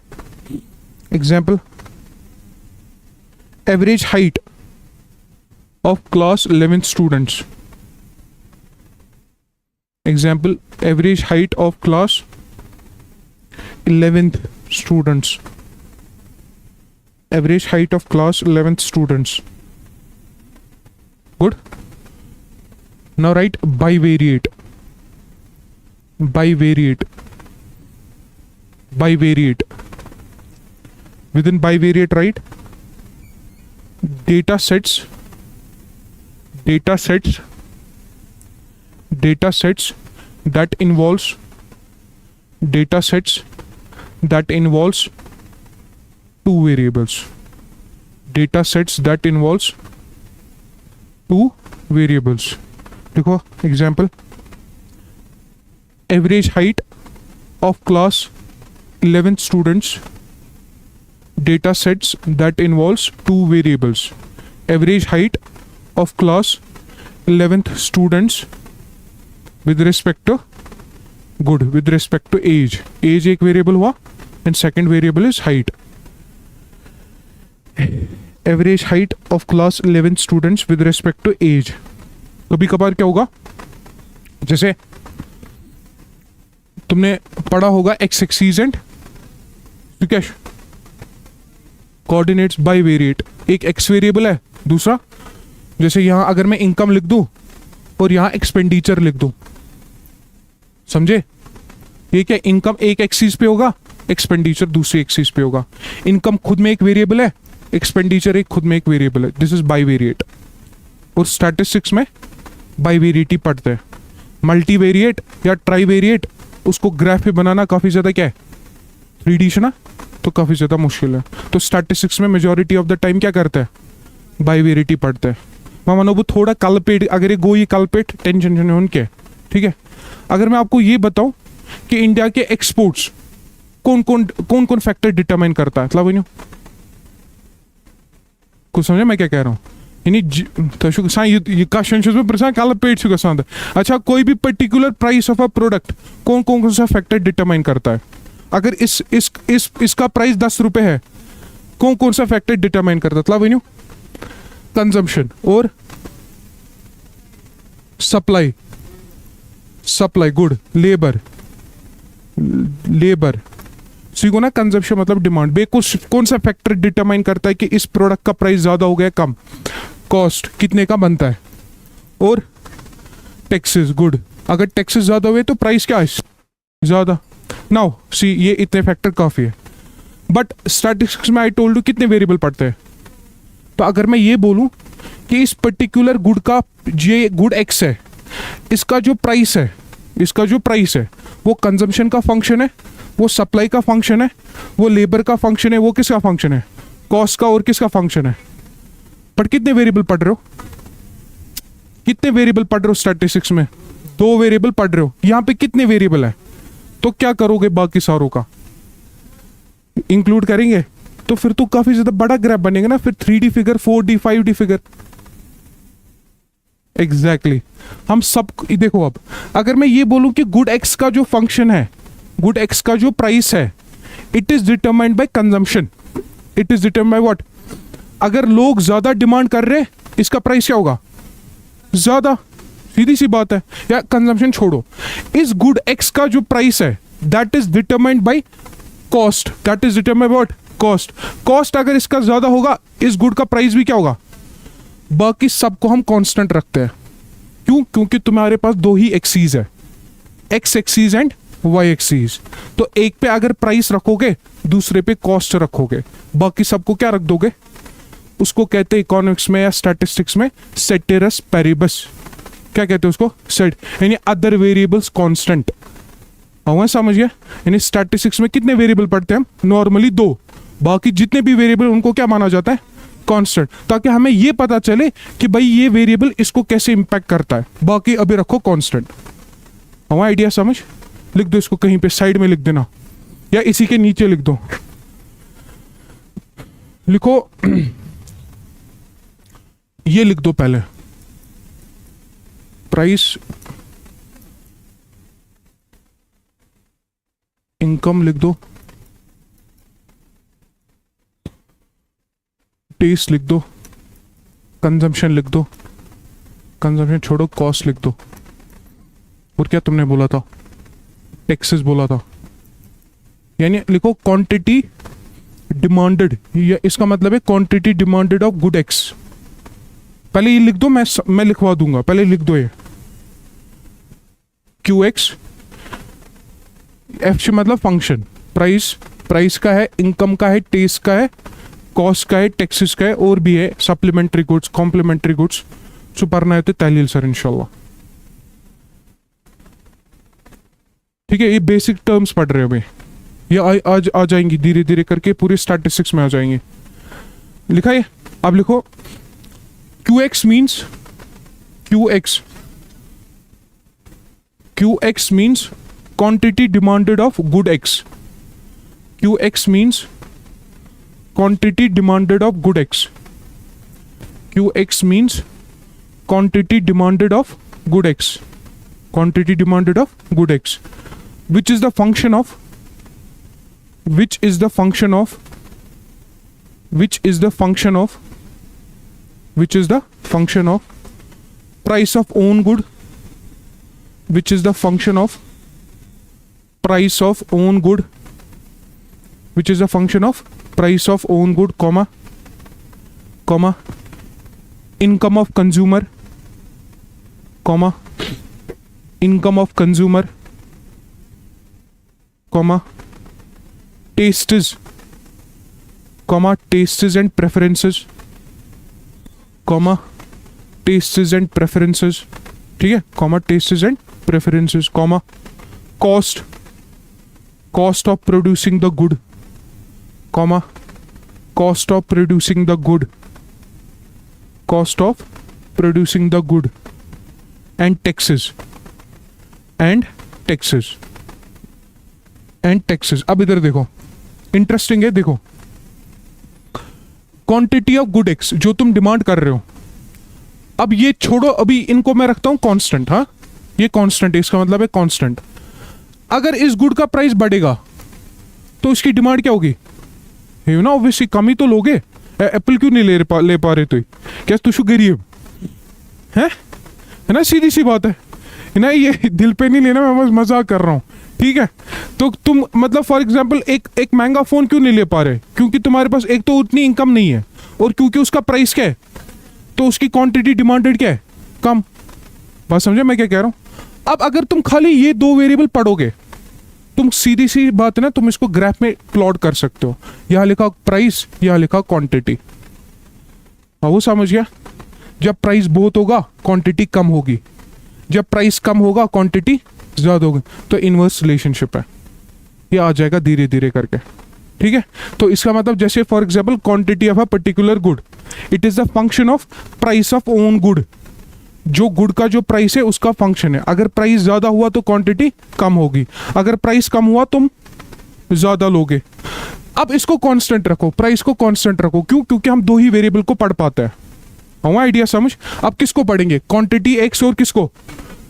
Speaker 1: average height of class 11 students, example average height of class 11th students, average height of class 11th students. Good. Now write bivariate, within bivariate write data sets that involves two variables, data sets that involves two variables. देखो example average height of class 11th students, data sets that involves two variables, average height of class 11th students with respect to age एक variable हुआ and second variable is height. Average height of class 11 students with respect to age. कभी कभार क्या होगा, जैसे तुमने पढ़ा होगा x एक्सिस एंड ठीक है कोऑर्डिनेट्स बाइवेरिएट, एक x वेरिएबल है, दूसरा जैसे यहां अगर मैं इनकम लिख दूं और यहां एक्सपेंडिचर लिख दूं, समझे? ये क्या, इनकम एक एक्सिस पे होगा, एक्सपेंडिचर दूसरी एक्सिस पे होगा, इनकम खुद में एक वेरिएबल है, एक्सपेंडिचर एक खुद में एक वेरिएबल है, दिस इज बाइवेरिएट. और स्टैटिस्टिक्स में बाइवेरिएट ही पढ़ते हैं. मल्टीवेरिएट या ट्राईवेरिएट उसको ग्राफ पे बनाना काफी ज्यादा क्या है, 3D ना, तो काफी ज्यादा मुश्किल है. तो स्टैटिस्टिक्स में मेजॉरिटी ऑफ द टाइम क्या करते हैं, बाइवेरिएट ही पढ़ते हैं. मानो वो थोड़ा कलपेट, अगर ये गोई कलपेट टेंशन उनके, ठीक है. अगर मैं आपको ये बताऊं कि इंडिया के एक्सपोर्ट्स कौन कौन फैक्टर डिटरमाइन करता है, मतलब कुछ समझे मैं क्या कह रहा हूँ? अच्छा, कोई भी particular price of a product कौन सा फैक्टर डिटरमाइन करता है? अगर इसका प्राइस 10 रुपए है, कौन सा फैक्टर डिटरमाइन करता है? मतलब कंजम्पशन और सप्लाई गुड, लेबर सीखो ना. कंजम्पशन मतलब डिमांड. कौन सा फैक्टर डिटरमाइन करता है कि इस प्रोडक्ट का प्राइस ज्यादा हो गया कम? कॉस्ट कितने का बनता है, और टैक्सेस गुड. अगर टैक्सेस ज्यादा हुए तो प्राइस क्या है, ज्यादा. नाउ सी, ये इतने फैक्टर काफी है. बट स्टैटिस्टिक्स में आई टोल्ड यू कितने वेरिएबल पड़ते हैं. तो अगर मैं ये बोलूं कि इस पर्टिकुलर गुड का, ये गुड एक्स है, इसका जो प्राइस है वो कंजम्पशन का फंक्शन है, वो सप्लाई का फंक्शन है, वो लेबर का फंक्शन है, वो किसका फंक्शन है, कॉस्ट का, और किसका फंक्शन है. पर कितने वेरिएबल पढ़ रहे हो स्टैटिस्टिक्स में? 2 वेरिएबल पढ़ रहे हो. यहां पे कितने वेरिएबल है, तो क्या करोगे बाकी सारों का इंक्लूड करेंगे तो फिर तो काफी ज्यादा बड़ा ग्राफ बनेगा ना. फिर 3D figure, 4D, 5D figure. Exactly. हम सब देखो, अब अगर मैं ये बोलूं कि गुड एक्स का जो फंक्शन है, गुड एक्स का जो प्राइस है, it is determined by consumption. It is determined by what? अगर लोग ज्यादा डिमांड कर रहे हैं, इसका प्राइस क्या होगा, ज्यादा. सीधी सी बात है. या कंजम्पशन छोड़ो, इस गुड एक्स का जो प्राइस है that is determined by cost. That is determined what? Cost अगर इसका ज्यादा होगा, इस गुड का प्राइस भी क्या होगा. बाकी सबको हम कांस्टेंट रखते हैं. क्यों? क्योंकि तुम्हारे पास 2 ही एक्सीज है, X axes and Y axes. तो एक पे अगर प्राइस रखोगे, दूसरे पे कॉस्ट रखोगे, बाकी सबको क्या रख दोगे? उसको कहते हैं इकोनॉमिक्स में या स्टैटिस्टिक्स में सेटेरस पैरिबस. क्या कहते हैं उसको? सेट, यानी अदर वेरिएबल्स कांस्टेंट. समझ गया? यानी स्टैटिस्टिक्स में कितने वेरिएबल पढ़ते हैं हम? नॉर्मली 2. बाकी जितने भी वेरिएबल उनको क्या माना जाता है? कांस्टेंट. ताकि हमें ये पता चले कि भाई ये वेरिएबल इसको कैसे इंपैक्ट करता है. बाकी अभी रखो कांस्टेंट. आइडिया समझ? लिख दो इसको कहीं पे साइड में लिख देना. या इसी के नीचे लिख दो, लिखो ये लिख दो पहले, प्राइस इनकम लिख दो, टेस्ट लिख दो, कंजम्पशन लिख दो, कंजम्पशन छोड़ो, कॉस्ट लिख दो, और क्या तुमने बोला था, टैक्सेस बोला था, यानी लिखो क्वांटिटी डिमांडेड, या इसका मतलब है quantity demanded of good x. पहले ये लिख दो, मैं लिखवा दूंगा, पहले लिख दो ये क्यू एक्स, एफ मतलब फंक्शन, प्राइस का है, इनकम का है, टेस्ट का है, कॉस्ट का है, टैक्सेस का है, और भी है सप्लीमेंट्री गुड्स, कॉम्प्लीमेंट्री गुड्स, सो पढ़ना है तो तहलील सर इंशाल्लाह। ठीक है, ये बेसिक टर्म्स पढ़ रहे हो भाई, ये आज आ जाएंगी धीरे धीरे करके, पूरे स्टैटिस्टिक्स में आ जाएंगे। लिखा है, अब लिखो Q x means, Q x means quantity demanded of good x, qx means quantity demanded of good x, qx means quantity demanded of good x, quantity demanded of good x, which is the function of, which is the function of, which is the function of, which is the function of price of own good, which is the function of price of own good, which is a function of price of own good, comma income of consumer, comma income of consumer, comma tastes, comma tastes and preferences, comma tastes and preferences, ठीक है, comma tastes and preferences, comma cost of producing the good, comma cost of producing the good, cost of producing the good, and taxes, and taxes, and taxes। अब इधर देखो, interesting है, देखो quantity of good x जो तुम demand कर रहे हो, अब ये छोड़ो, अभी इनको मैं रखता हूं कांस्टेंट, हाँ ये कांस्टेंट है, इसका मतलब है कांस्टेंट। अगर इस गुड का प्राइस बढ़ेगा तो इसकी डिमांड क्या होगी, यू ना ऑब्वियसली कम ही तो लोगे। एप्पल क्यों नहीं ले पा रहे, तो क्या तू गरीब है ना, सीधी सी बात है ना, ये दिल पे नहीं लेना, मैं बस मजाक कर रहा हूँ, ठीक है। तो तुम मतलब फॉर एग्जांपल एक महंगा फोन क्यों नहीं ले पा रहे, क्योंकि तुम्हारे पास एक तो उतनी इनकम नहीं है, और क्योंकि उसका प्राइस क्या है, तो उसकी क्वांटिटी डिमांडेड क्या है, कम। बात समझे मैं क्या कह रहा हूँ। अब अगर तुम खाली ये दो वेरिएबल पढ़ोगे, तुम सीधी सी बात है ना, तुम इसको ग्राफ में प्लॉट कर सकते हो, यहां लिखा प्राइस, यहां लिखा क्वांटिटी, वो समझ गया। जब प्राइस बहुत होगा क्वांटिटी कम होगी, जब प्राइस कम होगा क्वांटिटी ज्यादा होगी, तो इनवर्स रिलेशनशिप है, ये आ जाएगा धीरे धीरे करके, ठीक है। तो इसका मतलब जैसे for example quantity of a particular good, it is the function of price of own good, जो गुड का जो प्राइस है उसका फंक्शन है। अगर प्राइस ज्यादा हुआ तो क्वांटिटी कम होगी, अगर प्राइस कम हुआ तुम ज्यादा लोगे। अब इसको कांस्टेंट रखो, प्राइस को कांस्टेंट रखो, क्यों, क्योंकि हम दो ही वेरिएबल को पढ़ पाते हैं, हुआ आइडिया समझ। अब किसको पढ़ेंगे, क्वांटिटी एक्स और किसको,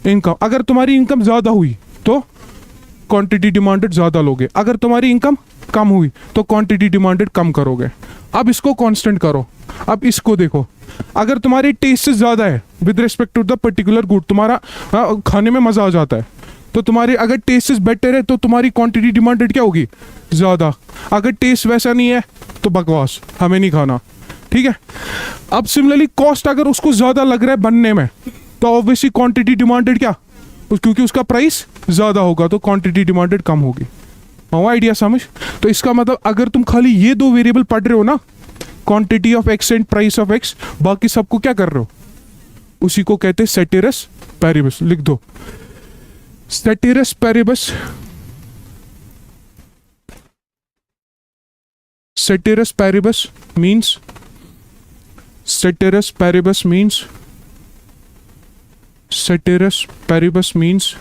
Speaker 1: इनकम। अगर तुम्हारी इनकम ज्यादा हुई तो क्वांटिटी डिमांडेड ज्यादा लोगे, अगर तुम्हारी इनकम कम हुई तो क्वांटिटी डिमांडेड कम करोगे। अब इसको कांस्टेंट करो। अब इसको देखो, अगर तुम्हारी टेस्ट ज्यादा है with respect to the particular good, तुम्हारा खाने में मजा आ जाता है, तो तुम्हारी अगर टेस्ट बेटर है तो तुम्हारी क्वांटिटी डिमांडेड क्या होगी, ज्यादा। अगर टेस्ट वैसा नहीं है तो बकवास, हमें नहीं खाना, ठीक है। अब सिमिलरली कॉस्ट अगर उसको ज्यादा लग रहा है बनने में, तो ऑब्वियसली क्वांटिटी डिमांडेड क्या, क्योंकि उसका प्राइस ज्यादा होगा तो क्वांटिटी डिमांडेड कम होगी। आइडिया समझ। तो इसका मतलब अगर तुम खाली ये दो वेरिएबल पढ़ रहे हो ना, quantity of x and price of x, बाकी सबको क्या कर रहे हो, उसी को कहते हैं सेटेरस पैरिबस। लिख दो सेटेरस paribus, ceteris paribus means, ceteris paribus means, ceteris paribus means,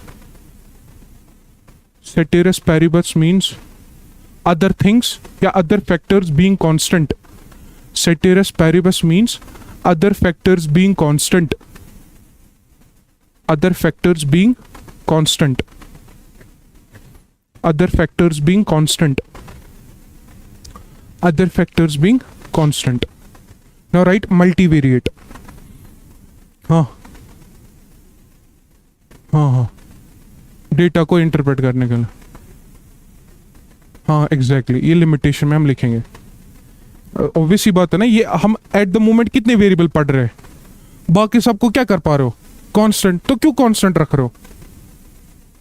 Speaker 1: ceteris paribus means other things या other factors being constant. Ceteris paribus means other factors being constant. Other factors being constant. Other factors being constant. Other factors being constant. Now write multivariate. हाँ हाँ हाँ data को interpret करने के लिए. हाँ exactly ये लिमिटेशन में हम लिखेंगे. ऑब्वियस ही बात है ना, ये हम एट द मोमेंट कितने वेरिएबल पढ़ रहे हैं, बाकी सबको क्या कर पा रहे हो, कांस्टेंट. तो क्यों कांस्टेंट रख रहे हो?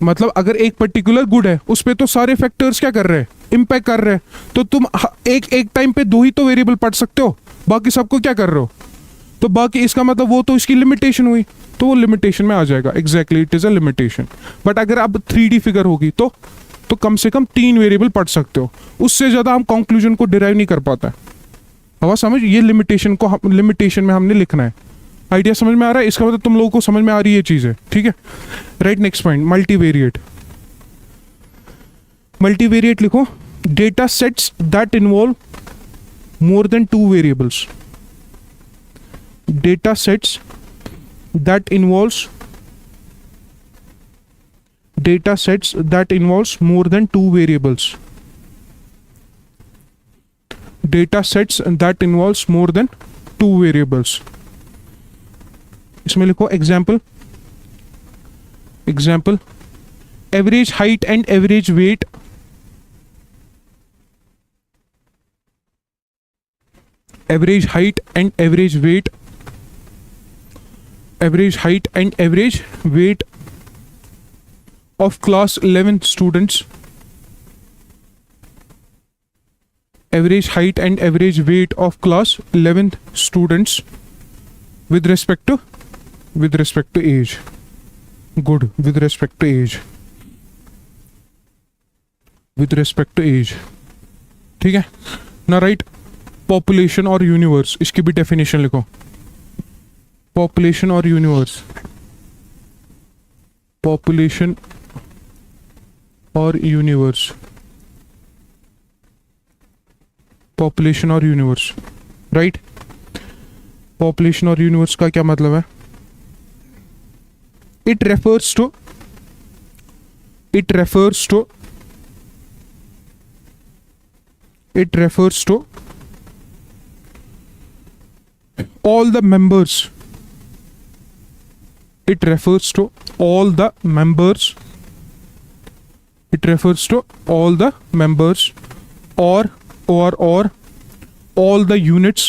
Speaker 1: मतलब अगर एक पर्टिकुलर गुड है उस पे तो सारे फैक्टर्स क्या कर रहे हैं, इम्पैक्ट कर रहे हैं. तो तुम एक टाइम पे 2 ही तो वेरिएबल पढ़ सकते हो, बाकी सबको क्या कर रहे हो. तो बाकी इसका मतलब वो तो इसकी लिमिटेशन हुई, तो वो लिमिटेशन में आ जाएगा. Exactly it is a limitation. But अगर अब 3D फिगर होगी तो कम से कम 3 वेरिएबल पढ़ सकते हो, उससे ज्यादा हम कंक्लूजन को डिराइव नहीं कर पाता है. हवा समझ, ये लिमिटेशन में हमने लिखना है. आइडिया समझ में आ रहा है? इसका मतलब तुम लोगों को समझ में आ रही है चीजें. ठीक है, right. Next point multivariate. Multivariate लिखो, data sets that involve more than 2 variables. Data sets that involves more than 2 variables. Data sets that involves more than 2 variables. इसमें लिखो example. Average height and average wait. Average height and average weight of class 11 students. Average height and average weight of class 11th students with respect to age. Good. With respect to age. ठीक है ना. Right. Population और universe, इसकी भी definition लिखो. Population और universe. Population और universe. Population और यूनिवर्स. राइट. पॉपुलेशन और यूनिवर्स का क्या मतलब है? It refers to all the members. It refers to all the members. Or all the units.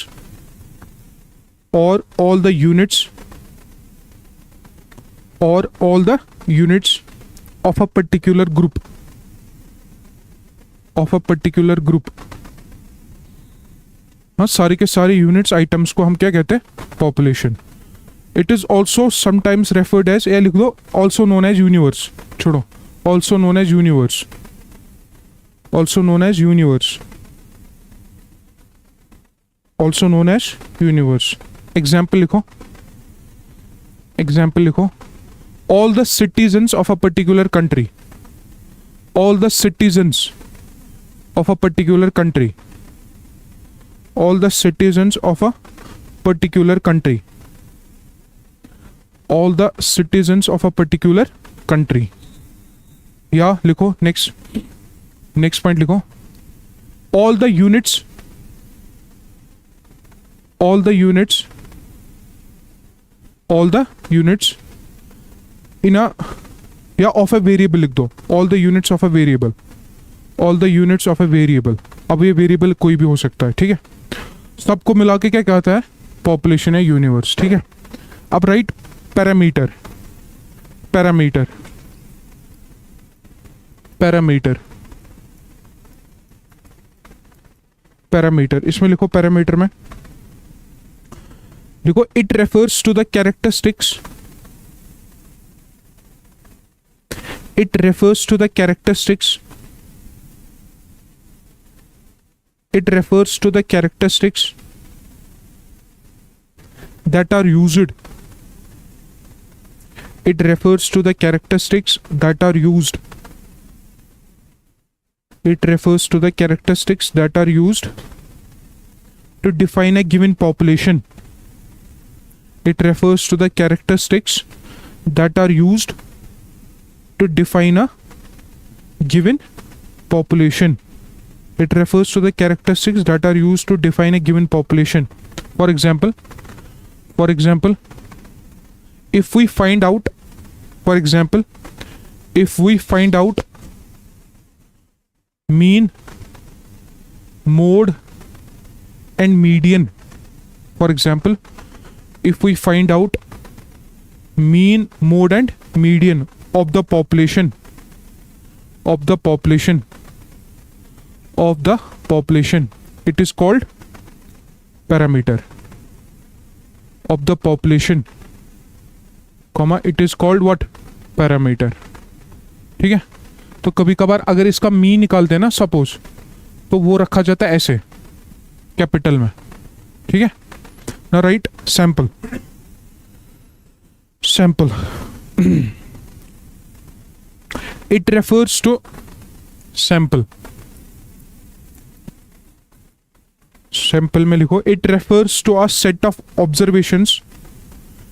Speaker 1: Or all the units of a particular group. हाँ, सारे के सारे यूनिट्स आइटम्स को हम क्या कहते हैं? Population. It is also sometimes referred as, लिख दो, ऑल्सो नोन एज यूनिवर्स. छोड़ो, also known as universe. Also known as universe. Example लिखो. All the citizens of a particular country. All the citizens of a particular country. या लिखो next point लिखो. all the units in a या of a variable लिख दो. All the units of a variable. अब ये variable कोई भी हो सकता है. ठीक है, सबको मिला के क्या कहता है? पॉपुलेशन है, यूनिवर्स. ठीक है. अब राइट पैरामीटर. इसमें लिखो, पैरामीटर में लिखो, it refers to the characteristics. It refers to the characteristics that are used. It refers to the characteristics that are used to define a given population. It refers to the characteristics that are used to define a given population. It refers to the characteristics that are used to define a given population. For example, if we find out, mean, mode and median. For example, if we find out mean, mode and median of the population, it is called parameter of the population, comma, it is called what? Parameter. ठीक है, तो कभी कभार अगर इसका mean निकालते हैं ना सपोज, तो वो रखा जाता है ऐसे कैपिटल में. ठीक है ना. Right. Sample it refers to sample में लिखो it refers to a set of observations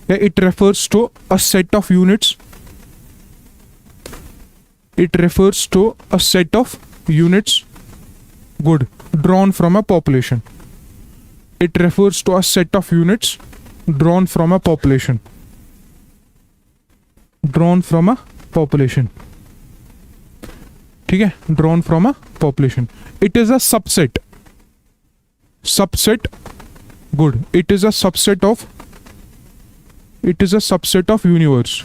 Speaker 1: या it refers to a set of units. It refers to a set of units, good, drawn from a population. It refers to a set of units drawn from a population. ठीक है, drawn from a population. It is a subset, good, it is a subset of universe.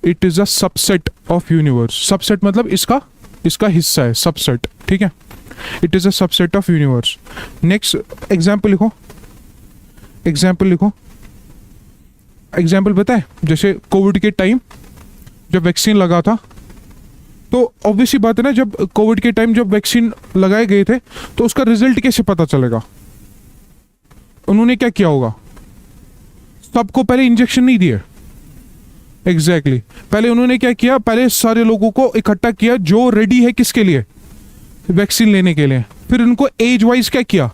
Speaker 1: It is a subset of universe. Subset मतलब इसका हिस्सा है, subset. ठीक है, it is a subset of universe. Next example लिखो. Example पता है, जैसे कोविड के टाइम जब वैक्सीन लगा था, तो ऑब्वियस ही बात है ना, जब कोविड के टाइम जब वैक्सीन लगाए गए थे तो उसका रिजल्ट कैसे पता चलेगा? उन्होंने क्या किया होगा? सबको पहले इंजेक्शन नहीं दिए. एग्जैक्टली. पहले उन्होंने क्या किया? पहले सारे लोगों को इकट्ठा किया जो रेडी है किसके लिए? वैक्सीन लेने के लिए. फिर उनको एज वाइज क्या किया?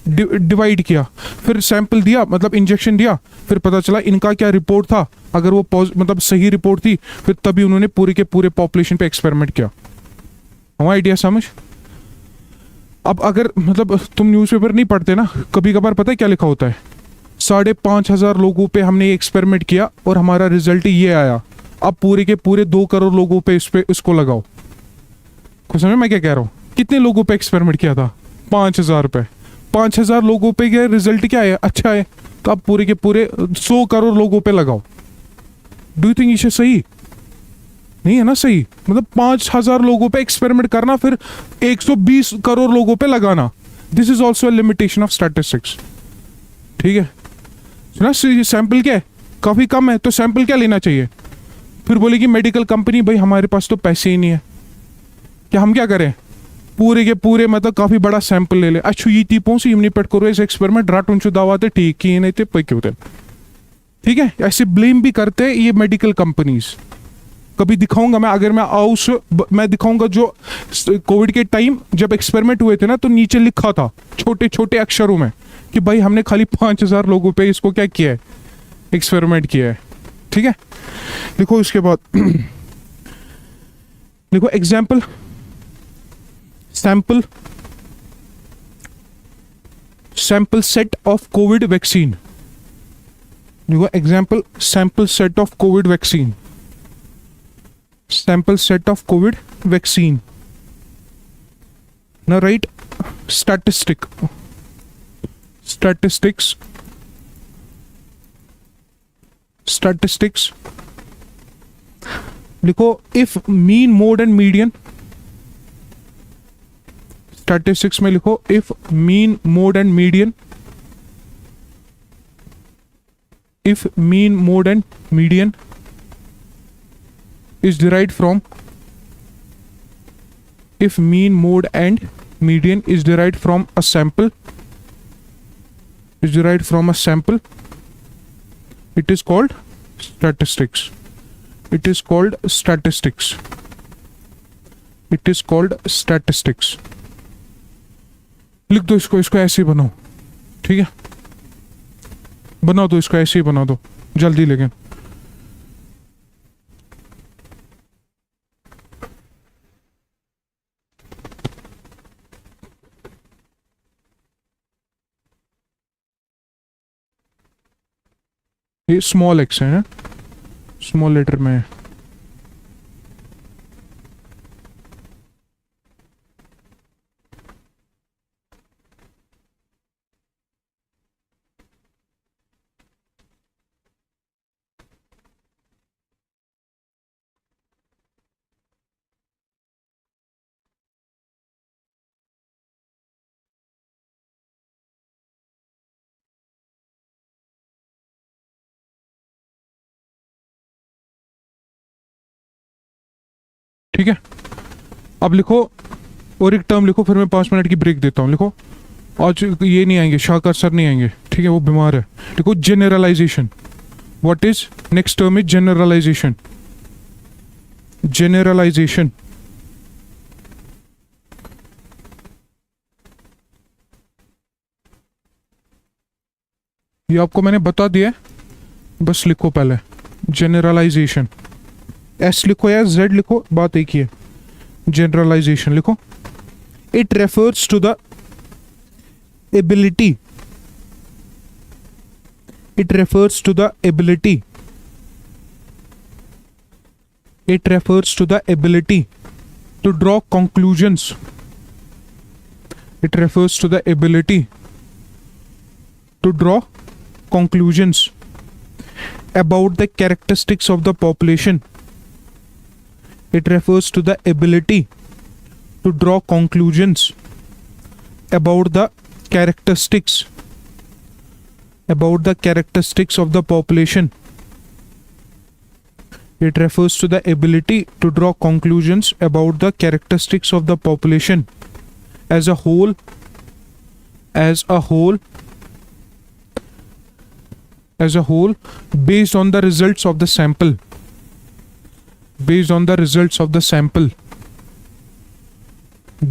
Speaker 1: डिवाइड किया. फिर सैंपल दिया, मतलब इंजेक्शन दिया. फिर पता चला इनका क्या रिपोर्ट था. अगर वो मतलब सही रिपोर्ट थी, फिर तभी उन्होंने पूरे के पूरे पॉपुलेशन पे एक्सपेरिमेंट किया. हमारा आइडिया समझ? अब अगर मतलब तुम न्यूज़पेपर नहीं पढ़ते ना, कभी कभार पता है क्या लिखा होता है? 5,500 लोगों पे हमने एक्सपेरिमेंट किया और हमारा रिजल्ट ये आया. अब पूरे के पूरे 2 करोड़ लोगों पे इसको लगाओ. कुछ समझ मैं क्या कह रहा हूँ? कितने लोगों पे एक्सपेरिमेंट किया था? 5,000 पे. 5,000 लोगों पे क्या रिजल्ट क्या है? अच्छा है. तो अब पूरे के पूरे 100 करोड़ लोगों पे लगाओ. डू यू थिंक इसे सही नहीं है ना? सही मतलब 5,000 लोगों पे एक्सपेरिमेंट करना, फिर 120 करोड़ लोगों पे लगाना. This is also limitation of statistics. ठीक है सुना. सैंपल क्या है? काफी कम है, तो सैंपल क्या लेना चाहिए? फिर बोलेगी मेडिकल कंपनी, भाई हमारे पास तो पैसे ही नहीं है, क्या हम क्या करें? पूरे के पूरे मतलब काफी बड़ा सैंपल ले ले. अच्छु ये तीपों से इमनी पेट करो एक्सपेरिमेंट राटुंचु दावाते ठीक ही नहीं थे पैके होते. ठीक है, ऐसे ब्लेम भी करते हैं ये मेडिकल कंपनीज. कभी दिखाऊंगा मैं, अगर मैं दिखाऊंगा जो कोविड के टाइम जब एक्सपेरिमेंट हुए थे ना, तो नीचे लिखा था छोटे छोटे अक्षरों में कि भाई हमने खाली 5,000 लोगों पे इसको क्या किया है? एक्सपेरिमेंट किया है. ठीक है, लिखो. इसके बाद लिखो example. sample set of COVID vaccine. देखो example, sample set of COVID vaccine. Now write statistics. लिखो if mean, mode and median. Statistics में लिखो if mean, mode and median. If mean, mode and median is derived from a sample, it is called statistics. It is called statistics. लिख दो इसको, इसको ऐसे ही बनाओ, ठीक है, बना दो इसको, ऐसे ही बना दो जल्दी। लेकिन ये स्मॉल एक्स है, स्मॉल लेटर में है। ठीक है, अब लिखो और एक टर्म लिखो, फिर मैं 5 मिनट की ब्रेक देता हूँ। लिखो, आज ये नहीं आएंगे, शाकर सर नहीं आएंगे, ठीक है, वो बीमार है। लिखो generalisation. What is next term is generalisation. Generalisation, ये आपको मैंने बता दिया है, बस लिखो पहले जेनरलाइजेशन। एस लिखो या जेड लिखो, बात एक ही है। जनरलाइजेशन लिखो। It refers to the ability, it refers to the ability, it refers to the ability to draw conclusions, it refers to the ability to draw conclusions about the characteristics of the population, it refers to the ability to draw conclusions about the characteristics of the population, it refers to the ability to draw conclusions about the characteristics of the population as a whole, based on the results of the sample, based on the results of the sample,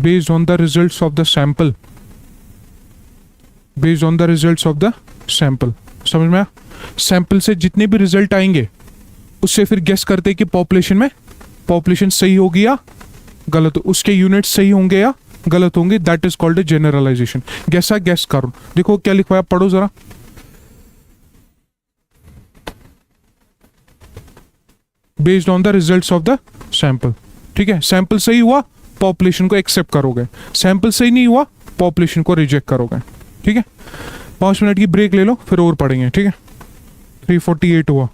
Speaker 1: based on the results of the sample, based on the results of the sample. समझ में आया? Sample से जितने भी result आएंगे उससे फिर guess करते हैं कि पॉपुलेशन में पॉपुलेशन सही होगी या गलत, उसके यूनिट सही होंगे या गलत होंगे। That is called a generalization. गैसा गैस करो, देखो क्या लिखवाया, पढ़ो जरा। Based on the results of the sample, ठीक है। सैंपल सही हुआ पॉपुलेशन को एक्सेप्ट करोगे, सैंपल सही नहीं हुआ पॉपुलेशन को रिजेक्ट करोगे, ठीक है। 5 मिनट की ब्रेक ले लो, फिर और पढ़ेंगे, ठीक है। 3:48 हुआ।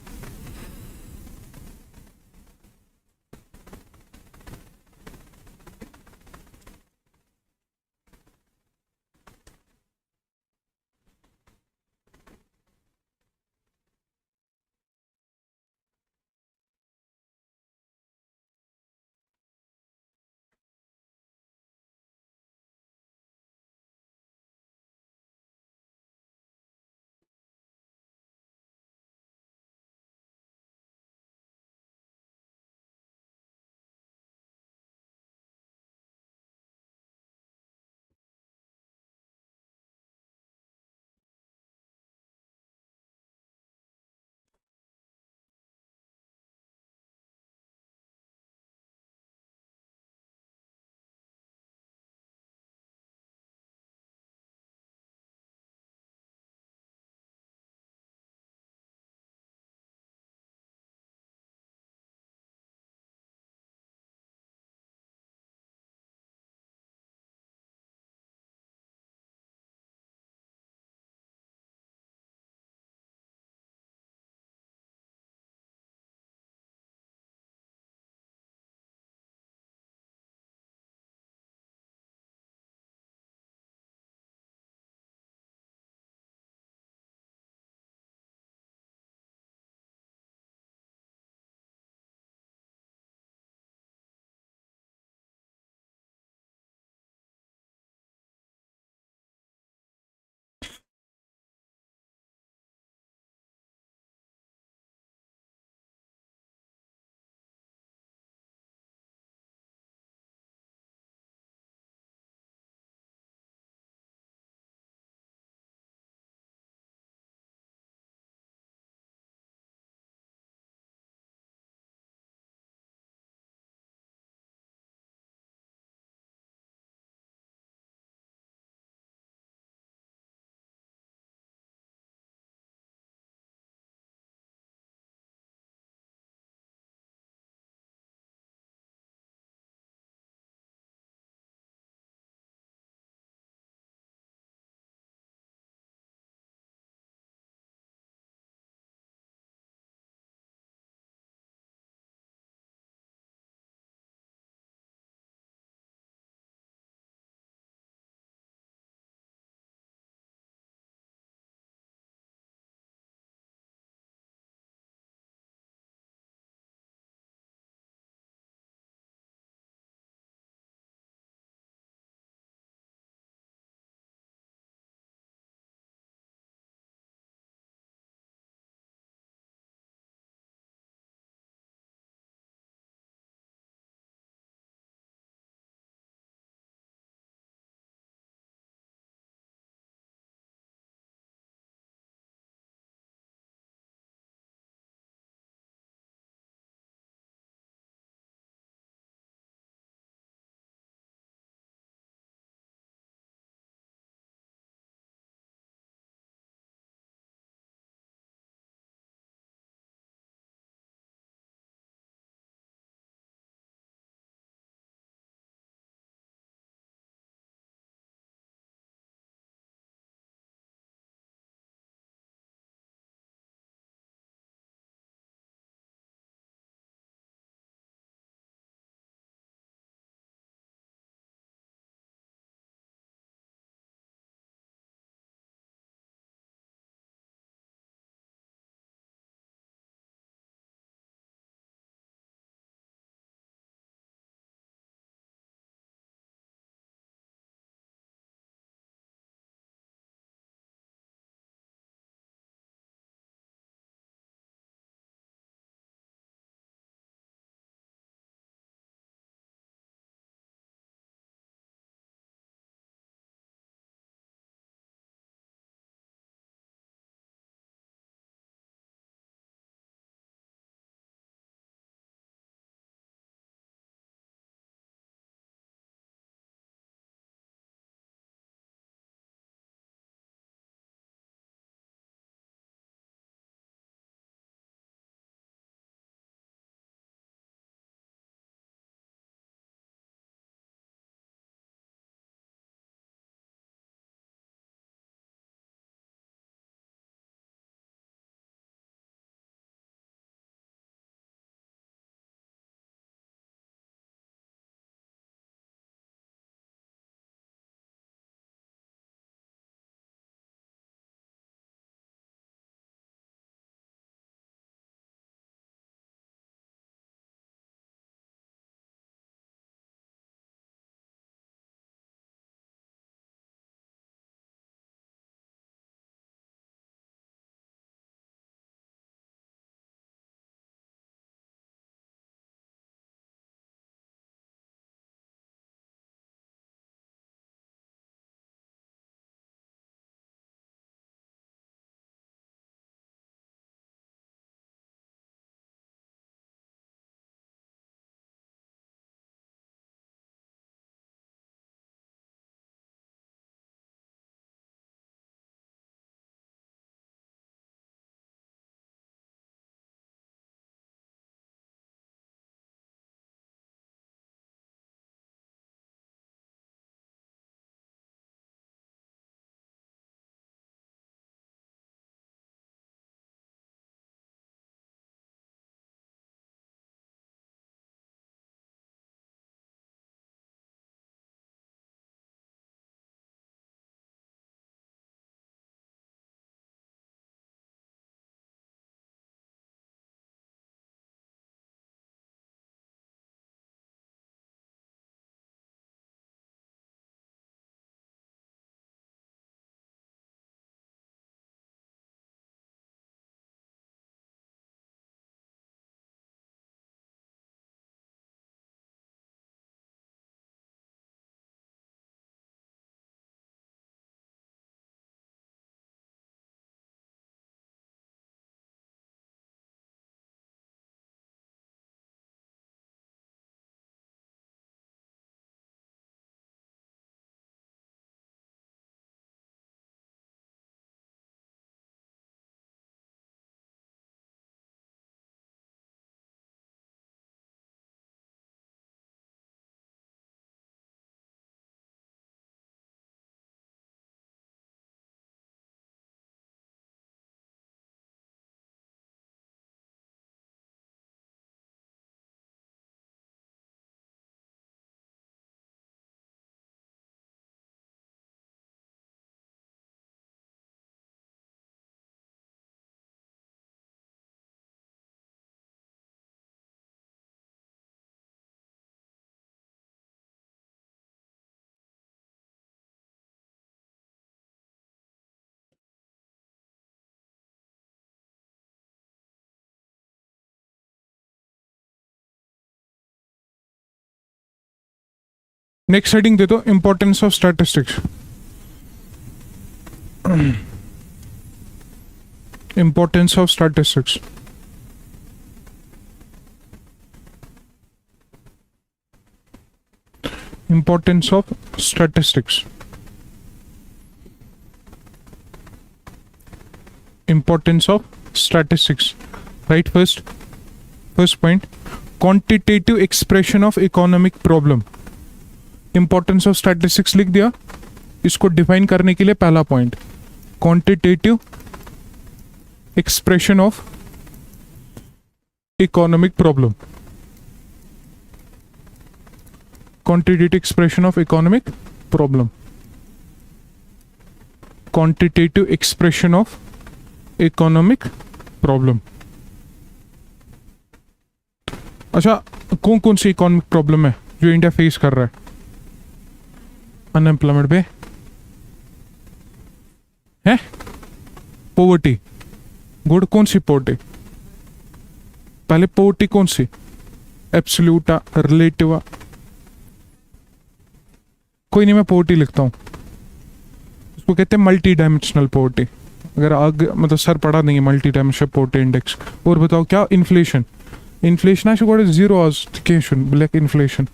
Speaker 1: नेक्स्ट हेडिंग दे दो, importance of statistics. Importance of statistics. Importance of statistics. Importance of statistics. Right, first point, quantitative expression of economic problem. Importance of statistics लिख दिया। इसको डिफाइन करने के लिए पहला point, quantitative expression of economic problem. Quantitative expression of economic problem. Quantitative expression of economic problem. अच्छा, कौन कौन सी इकोनॉमिक प्रॉब्लम है जो इंडिया फेस कर रहा है? अनएम्प्लॉयमेंट पे है, पॉवर्टी, गुड। कौन सी पॉवर्टी? पहले पॉवर्टी कौन सी, एब्सोल्यूट, रिलेटिव? कोई नहीं, मैं पॉवर्टी लिखता हूं। उसको कहते हैं मल्टी डायमेंशनल पॉवर्टी। अगर आगे मतलब सर पढ़ा नहीं है मल्टी डायमेंशनल पॉवर्टी इंडेक्स। और बताओ क्या? Inflation. Inflation I should zero ऑस्टिकेशन, ब्लैक इन्फ्लेशन,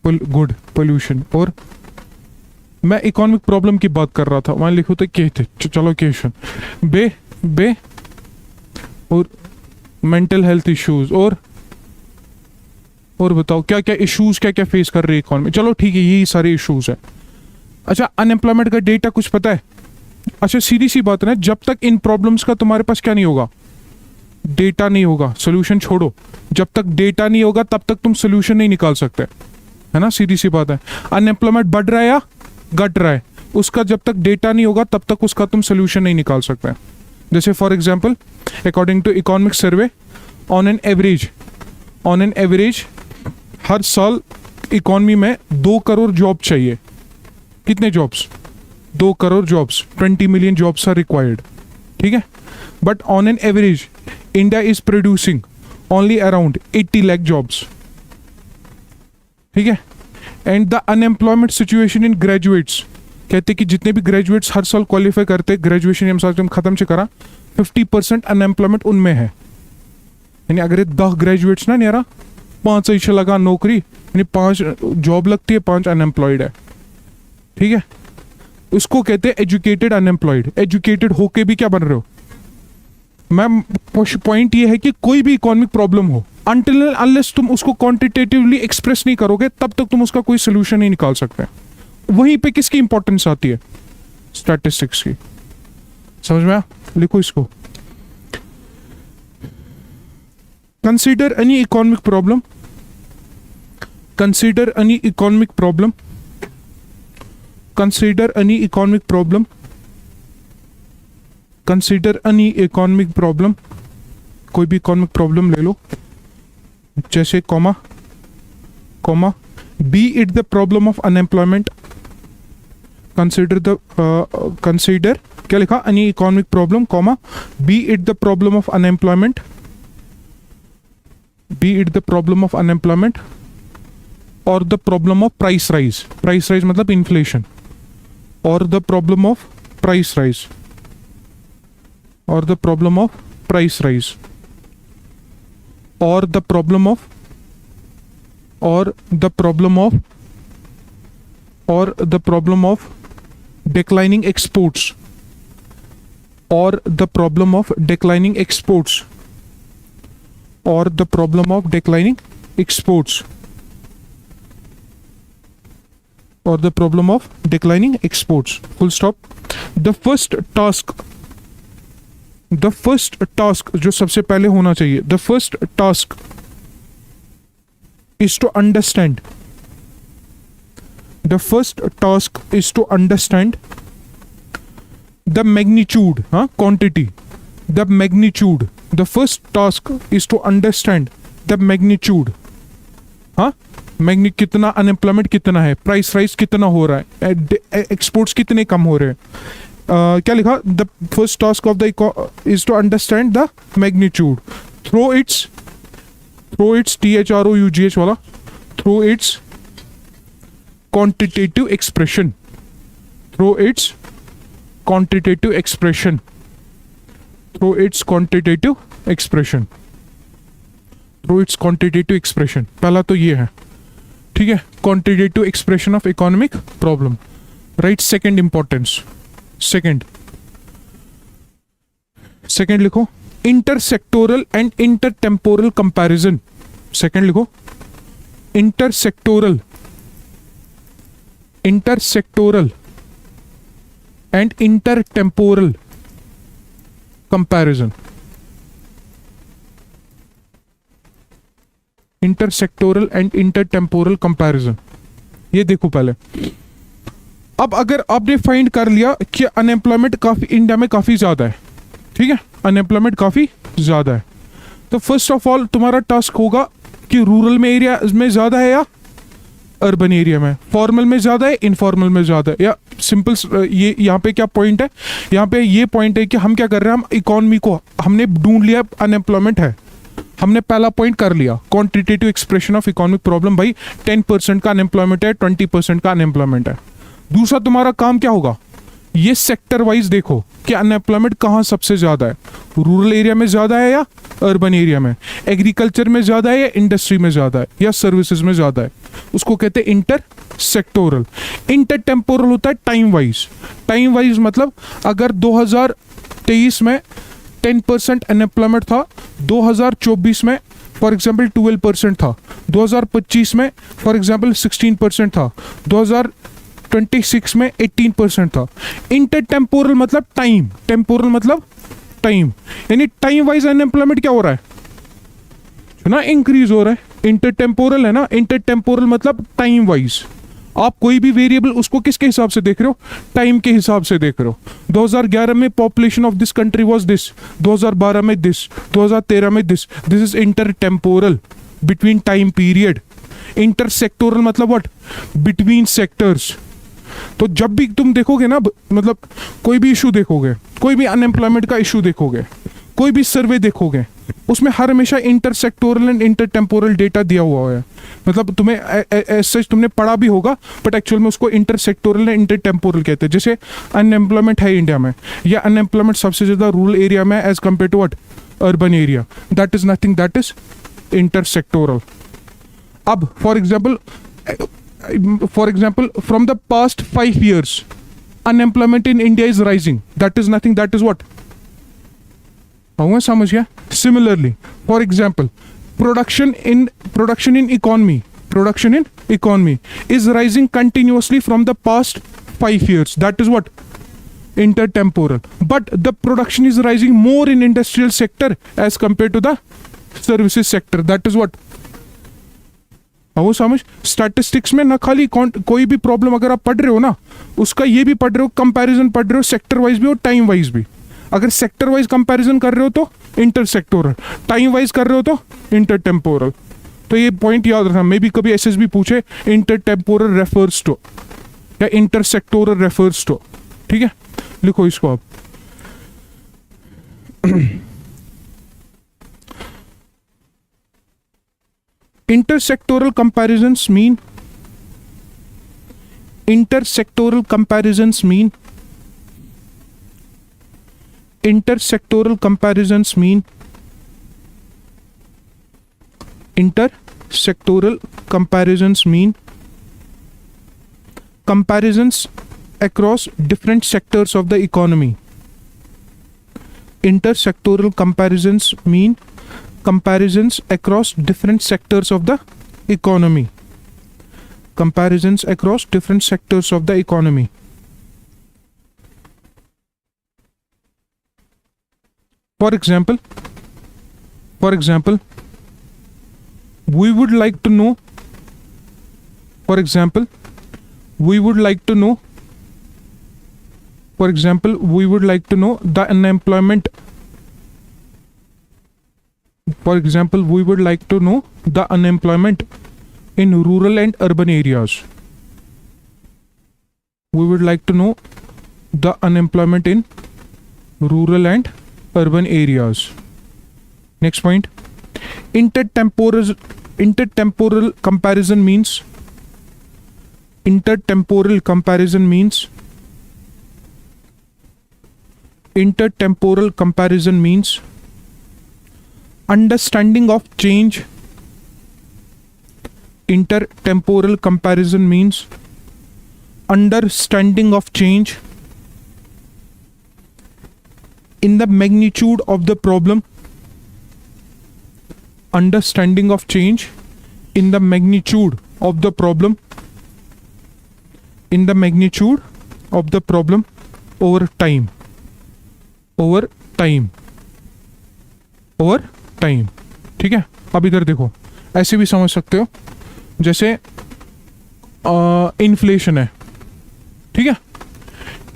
Speaker 1: गुड पोल्यूशन। और मैं इकोनॉमिक प्रॉब्लम की बात कर रहा था, वहां लिखो तो के थे, चलो क्वेश्चन बे और मेंटल हेल्थ इश्यूज। और बताओ क्या क्या इश्यूज, क्या क्या फेस कर रही है इकोनॉमी? चलो ठीक है, यही सारे इश्यूज है। अच्छा, अनएम्प्लॉयमेंट का डेटा कुछ पता है? अच्छा, सीधी सी बात है ना, जब तक इन प्रॉब्लम्स का तुम्हारे पास क्या नहीं होगा, डेटा नहीं होगा, सोल्यूशन छोड़ो, जब तक डेटा नहीं होगा तब तक तुम सोल्यूशन नहीं निकाल सकते, है ना? सीधी सी बात है। अनएम्प्लॉयमेंट बढ़ रहा है या घट रहा है, उसका जब तक डेटा नहीं होगा तब तक उसका तुम सोल्यूशन नहीं निकाल सकते। जैसे for example, according to economic survey, on an average हर साल इकोनॉमी में 2 करोड़ जॉब चाहिए। कितने जॉब्स? 2 करोड़ jobs, 20 million jobs are required, ठीक है। But on an average India is producing only around 80 lakh jobs, ठीक है। And the unemployment situation in graduates, कहते कि जितने भी ग्रेजुएट्स हर साल क्वालिफाई करते, ग्रेजुएशन खत्म से करा, 50% अनएम्प्लॉयमेंट उनमें है। यानी अगर 10 ग्रेजुएट्स ना नियरा 5 ऐसे लगा नौकरी, यानी 5 जॉब लगती है, 5 अनएम्प्लॉयड है, ठीक है। उसको कहते हैं एजुकेटेड अनएम्प्लॉयड। एजुकेटेड होके भी क्या बन रहे हो? मैम पॉइंट ये है कि कोई भी इकोनॉमिक प्रॉब्लम हो, अनटिल अनलेस तुम उसको क्वांटिटेटिवली एक्सप्रेस नहीं करोगे तब तक तुम उसका कोई सोल्यूशन नहीं निकाल सकते। वहीं पे किसकी इंपॉर्टेंस आती है? स्टैटिस्टिक्स की। समझ में आया? लिखो इसको। Consider any economic problem, consider any economic problem, consider any economic problem, consider any economic problem. कोई भी इकोनॉमिक प्रॉब्लम ले लो, जैसे comma be it the problem of unemployment, consider क्या लिखा? Any economic problem, comma be it the problem of unemployment, be it the problem of unemployment और the problem of price rise. Price rise मतलब inflation, और the problem of price rise, और the problem of price rise, और the problem of, और the problem of, और the problem of declining exports, और the problem of declining exports, और the problem of declining exports, और the problem of declining exports. Full stop. The first task जो सबसे पहले होना चाहिए, the first task is to understand, the first task is to understand the magnitude, हाँ quantity, the magnitude, the first task is to understand the magnitude, हाँ कितना unemployment कितना है, प्राइस राइज कितना हो रहा है, एक्सपोर्ट्स कितने कम हो रहे हैं। क्या लिखा? The first task of the is to understand the magnitude through its THROUGH वाला, through its quantitative expression. Through its quantitative expression. Through its quantitative expression. Through its quantitative expression. पहला तो ये है, ठीक है, quantitative expression of economic problem. Right, second importance. Second लिखो intersectoral and intertemporal comparison. Second लिखो intersectoral and intertemporal comparison. Intersectoral and intertemporal comparison. ये देखो पहले, अब अगर आपने फाइंड कर लिया कि अनएम्प्लॉयमेंट काफी इंडिया में काफी ज्यादा है, ठीक है, अनएम्प्लॉयमेंट काफी ज्यादा है, तो फर्स्ट ऑफ ऑल तुम्हारा टास्क होगा कि रूरल में एरिया में ज्यादा है या अर्बन एरिया में, फॉर्मल में ज्यादा है, इनफॉर्मल में ज्यादा है, या सिंपल ये यहाँ पे क्या पॉइंट है, यहाँ पे ये पॉइंट है कि हम क्या कर रहे हैं, हम इकोनॉमी को हमने ढूंढ लिया, अनएम्प्लॉयमेंट है, हमने पहला पॉइंट कर लिया, quantitative expression of economic problem, भाई 10% का अनएम्प्लॉयमेंट है, 20% का अनएम्प्लॉयमेंट है। दूसरा तुम्हारा काम क्या होगा, ये सेक्टर वाइज देखो कि अनएम्प्लॉयमेंट कहाँ सबसे ज्यादा है, रूरल एरिया में ज्यादा है या अर्बन एरिया में, एग्रीकल्चर में ज्यादा है या इंडस्ट्री में ज्यादा है या सर्विसेज में ज्यादा है, उसको कहते हैं इंटर सेक्टोरल। इंटर टेम्पोरल होता है टाइम वाइज मतलब अगर 2023 में 10% अनएम्प्लॉयमेंट था, 2024 में फॉर एग्जाम्पल 12% था, 2025 में फॉर एग्जाम्पल 16% था, 2026 में 18% था। इंटरटेम्पोरल मतलब टाइम, टेम्पोरल मतलब टाइम, यानी टाइम वाइज अनएम्प्लॉयमेंट क्या हो रहा है ना, इंक्रीज हो रहा है। इंटरटेम्पोरल है ना, इंटरटेम्पोरल मतलब टाइम वाइज, आप कोई भी वेरिएबल उसको किसके हिसाब से देख रहे हो, टाइम के हिसाब से देख रहे हो। 2011 में population of this country was this, 2012 में दिस, 2013 में this is intertemporal, between time period. Intersectoral मतलब व्हाट, बिटवीन सेक्टर्स। तो जब भी तुम देखोगे ना, मतलब कोई भी इशू देखोगे, कोई भी अनएम्प्लॉयमेंट का इशू देखोगे, कोई भी सर्वे देखोगे, उसमें हर हमेशा इंटरसेक्टोरल एंड इंटरटेम्पोरल डेटा दिया हुआ है। मतलब तुम्हें सच तुमने पढ़ा भी होगा, बट एक्चुअल में उसको इंटरसेक्टोरल एंड इंटरटेम्पोरल कहते हैं। जैसे अनएम्प्लॉयमेंट है इंडिया में, या अनएम्प्लॉयमेंट सबसे ज्यादा रूरल एरिया में as compare to what, urban area, that is nothing, that is intersectoral. अब for example from the past 5 years unemployment in India is rising, that is nothing, that is what, आऊंगा समझ गया। Similarly for example production in economy is rising continuously from the past 5 years, that is what, intertemporal, but the production is rising more in industrial sector as compared to the services sector, that is what, वो समझ। Statistics में ना खाली कोई भी problem अगर आप पढ़ रहे हो ना, उसका ये भी पढ़ रहे हो, कंपैरिजन पढ़ रहे हो, सेक्टर वाइज भी और टाइम वाइज भी। अगर सेक्टर वाइज कंपैरिजन कर रहे हो तो इंटरसेक्टोरल, टाइम वाइज कर रहे हो तो इंटरटेम्पोरल। तो ये पॉइंट याद रखना, मे बी कभी एसएसबी पूछे इंटरटेम्पोरल रेफर्स टू या इंटरसेक्टोरल रेफर्स टू, ठीक है, लिखो इसको आप। Intersectoral comparisons mean intersectoral comparisons mean intersectoral comparisons mean intersectoral comparisons mean comparisons across different sectors of the economy. Intersectoral comparisons mean comparisons across different sectors of the economy. Comparisons across different sectors of the economy. For example, we would like to know, for example, we would like to know, for example, we would like to know the unemployment. For example, we would like to know the unemployment in rural and urban areas. We would like to know the unemployment in rural and urban areas. Next point. Intertemporal comparison means intertemporal comparison means understanding of change. Intertemporal comparison means understanding of change in the magnitude of the problem. Understanding of change in the magnitude of the problem. In the magnitude of the problem over time. over time. ठीक है, अब इधर देखो, ऐसे भी समझ सकते हो, जैसे इन्फ्लेशन है, ठीक है,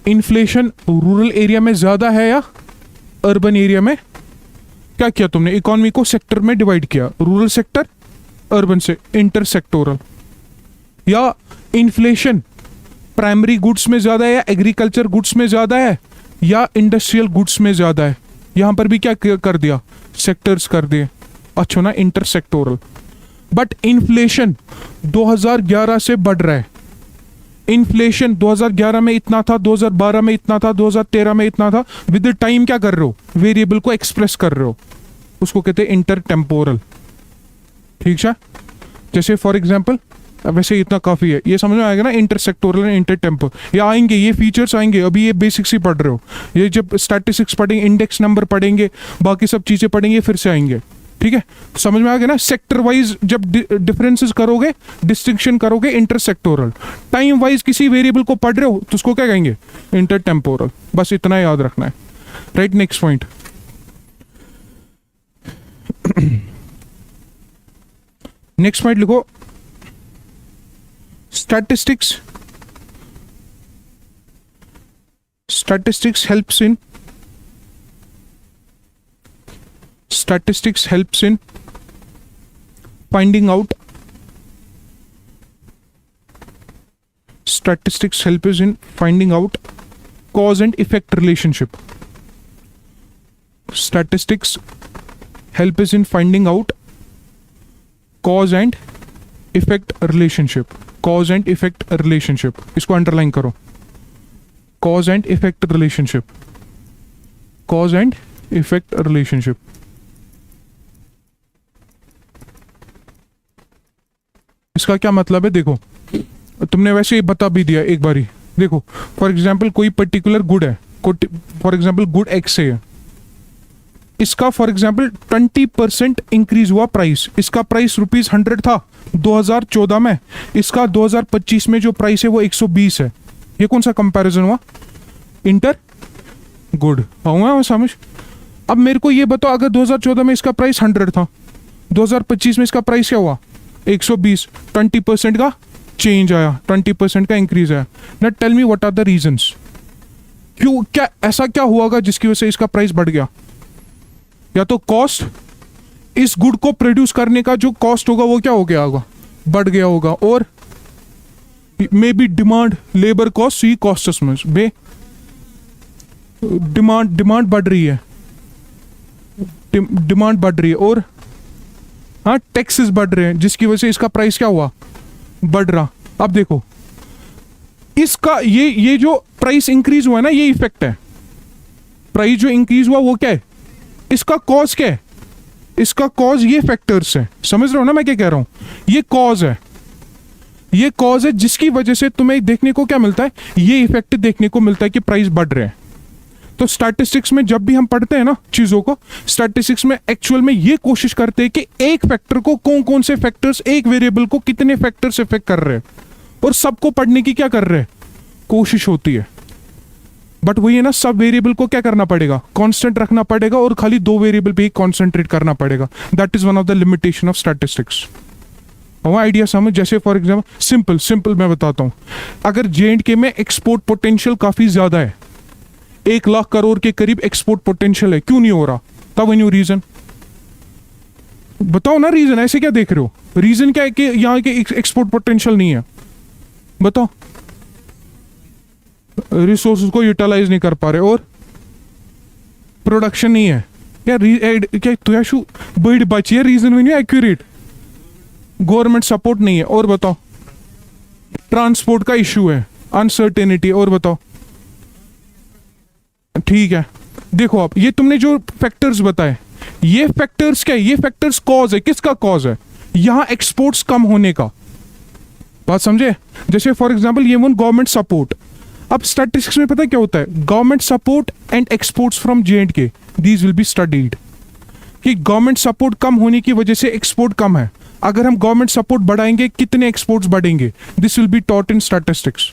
Speaker 1: इन्फ्लेशन रूरल एरिया में ज्यादा है या अर्बन एरिया में? क्या किया तुमने, इकोनॉमी को सेक्टर में डिवाइड किया, रूरल सेक्टर अर्बन से, इंटरसेक्टोरल। या इन्फ्लेशन प्राइमरी गुड्स में ज्यादा है या एग्रीकल्चर गुड्स में ज्यादा है या इंडस्ट्रियल गुड्स में ज्यादा है? यहां पर भी क्या कर दिया, सेक्टर्स कर दिए, अच्छा ना, इंटरसेक्टोरल। बट इन्फ्लेशन 2011 से बढ़ रहा है। इन्फ्लेशन 2011 में इतना था, 2012 में इतना था, 2013 में इतना था, विद टाइम क्या कर रहे हो, वेरिएबल को एक्सप्रेस कर रहे हो, उसको कहते हैं इंटरटेम्पोरल। ठीक है, जैसे फॉर एग्जांपल, वैसे इतना काफी है, ये समझ में आएगा ना, इंटरसेक्टोरल एंड इंटरटेम्पो, ये आएंगे, ये फीचर्स आएंगे, अभी ये बेसिक्स ही पढ़ रहे हो, ये जब स्टैटिस्टिक्स पढ़ेंगे, इंडेक्स नंबर पढ़ेंगे, बाकी सब चीजें पढ़ेंगे, फिर से आएंगे। ठीक है, समझ में आ गया ना, सेक्टर वाइज जब डिफरेंसेस करोगे, डिस्टिंक्शन करोगे, इंटरसेक्टोरल। टाइम वाइज किसी वेरिएबल को पढ़ रहे हो तो उसको क्या कहेंगे, इंटरटेम्पोरल। बस इतना याद रखना है, right. Next point, next point लिखो, statistics helps in finding out cause and effect relationship. Statistics help us in finding out cause and effect relationship. Cause and effect relationship, इसको अंडरलाइन करो, cause and effect relationship, cause and effect relationship। इसका क्या मतलब है, देखो, तुमने वैसे ही बता भी दिया एक बारी। देखो, फॉर एग्जाम्पल कोई पर्टिकुलर गुड है, फॉर एग्जाम्पल गुड एक्स है, इसका फॉर एग्जाम्पल 20% इंक्रीज हुआ प्राइस, इसका प्राइस ₹100 था 2014 में, इसका 2025 में जो प्राइस है वो 120 है। ये कौन सा कंपैरिजन हुआ, इंटर गुड। आऊंगा समझ। अब मेरे को ये बताओ, अगर 2014 में इसका प्राइस 100 था, 2025 में इसका प्राइस क्या हुआ, 120, 20% का चेंज आया, 20% का इंक्रीज आया। ना tell me what are the reasons, क्यों, क्या ऐसा क्या हुआ जिसकी वजह से इसका प्राइस बढ़ गया? या तो कॉस्ट, इस गुड को प्रोड्यूस करने का जो कॉस्ट होगा वो क्या हो गया होगा, बढ़ गया होगा, और maybe demand, labour cost, C cost में डिमांड बढ़ रही है, डिमांड बढ़ रही है, और हाँ टैक्सेस बढ़ रहे हैं, जिसकी वजह से इसका प्राइस क्या हुआ, बढ़ रहा। अब देखो, इसका ये जो प्राइस इंक्रीज हुआ है ना, ये इफेक्ट है। प्राइस जो इंक्रीज हुआ वो क्या है, इसका कॉज क्या है, इसका कॉज ये फैक्टर्स है। समझ रहे हो ना मैं क्या कह रहा हूं, ये कॉज है, ये कॉज है जिसकी वजह से तुम्हें देखने को क्या मिलता है, ये इफेक्ट देखने को मिलता है कि प्राइस बढ़ रहे हैं। तो स्टैटिस्टिक्स में जब भी हम पढ़ते हैं ना चीजों को, स्टैटिस्टिक्स में एक्चुअल में ये कोशिश करते हैं कि एक फैक्टर को, कौन कौन से फैक्टर्स, एक वेरिएबल को कितने फैक्टर्स इफेक्ट कर रहे हैं, और सबको पढ़ने की क्या कर रहे हैं, कोशिश होती है। बट वही है ना, सब वेरिएबल को क्या करना पड़ेगा, कांस्टेंट रखना पड़ेगा, और खाली दो वेरिएबल पे ही कॉन्सेंट्रेट करना पड़ेगा। That is one of the limitation of statistics. वो आइडिया समझ, जैसे फॉर एग्जाम्पल सिंपल मैं बताता हूं, अगर J&K में एक्सपोर्ट पोटेंशियल काफी ज्यादा है, 1 लाख करोड़ के करीब एक्सपोर्ट पोटेंशियल है, क्यों नहीं हो रहा, तब न्यू रीजन बताओ ना, रीजन ऐसे क्या देख रहे हो, रीजन क्या है कि यहाँ के एक्सपोर्ट पोटेंशियल नहीं है, बताओ, रिसोर्सेज को यूटिलाइज नहीं कर पा रहे, और प्रोडक्शन नहीं है यार, क्या तुझ्या बड़ी बची है, रीजन भी नहीं एक्यूरेट, गवर्नमेंट सपोर्ट नहीं है, और बताओ ट्रांसपोर्ट का इश्यू है, अनसर्टेनिटी। और बताओ, ठीक है। देखो आप, ये तुमने जो फैक्टर्स बताए, ये फैक्टर्स क्या है? ये फैक्टर्स कॉज है। किसका कॉज है? यहां एक्सपोर्ट्स कम होने का। बात समझे? जैसे फॉर एग्जांपल ये वन गवर्नमेंट सपोर्ट। अब स्टैटिस्टिक्स में पता है क्या होता है? Government support and exports from J&K, these will be studied. कि गवर्नमेंट सपोर्ट कम होने की वजह से एक्सपोर्ट कम है। अगर हम गवर्नमेंट सपोर्ट बढ़ाएंगे, कितने एक्सपोर्ट्स बढ़ेंगे? This will be taught in statistics.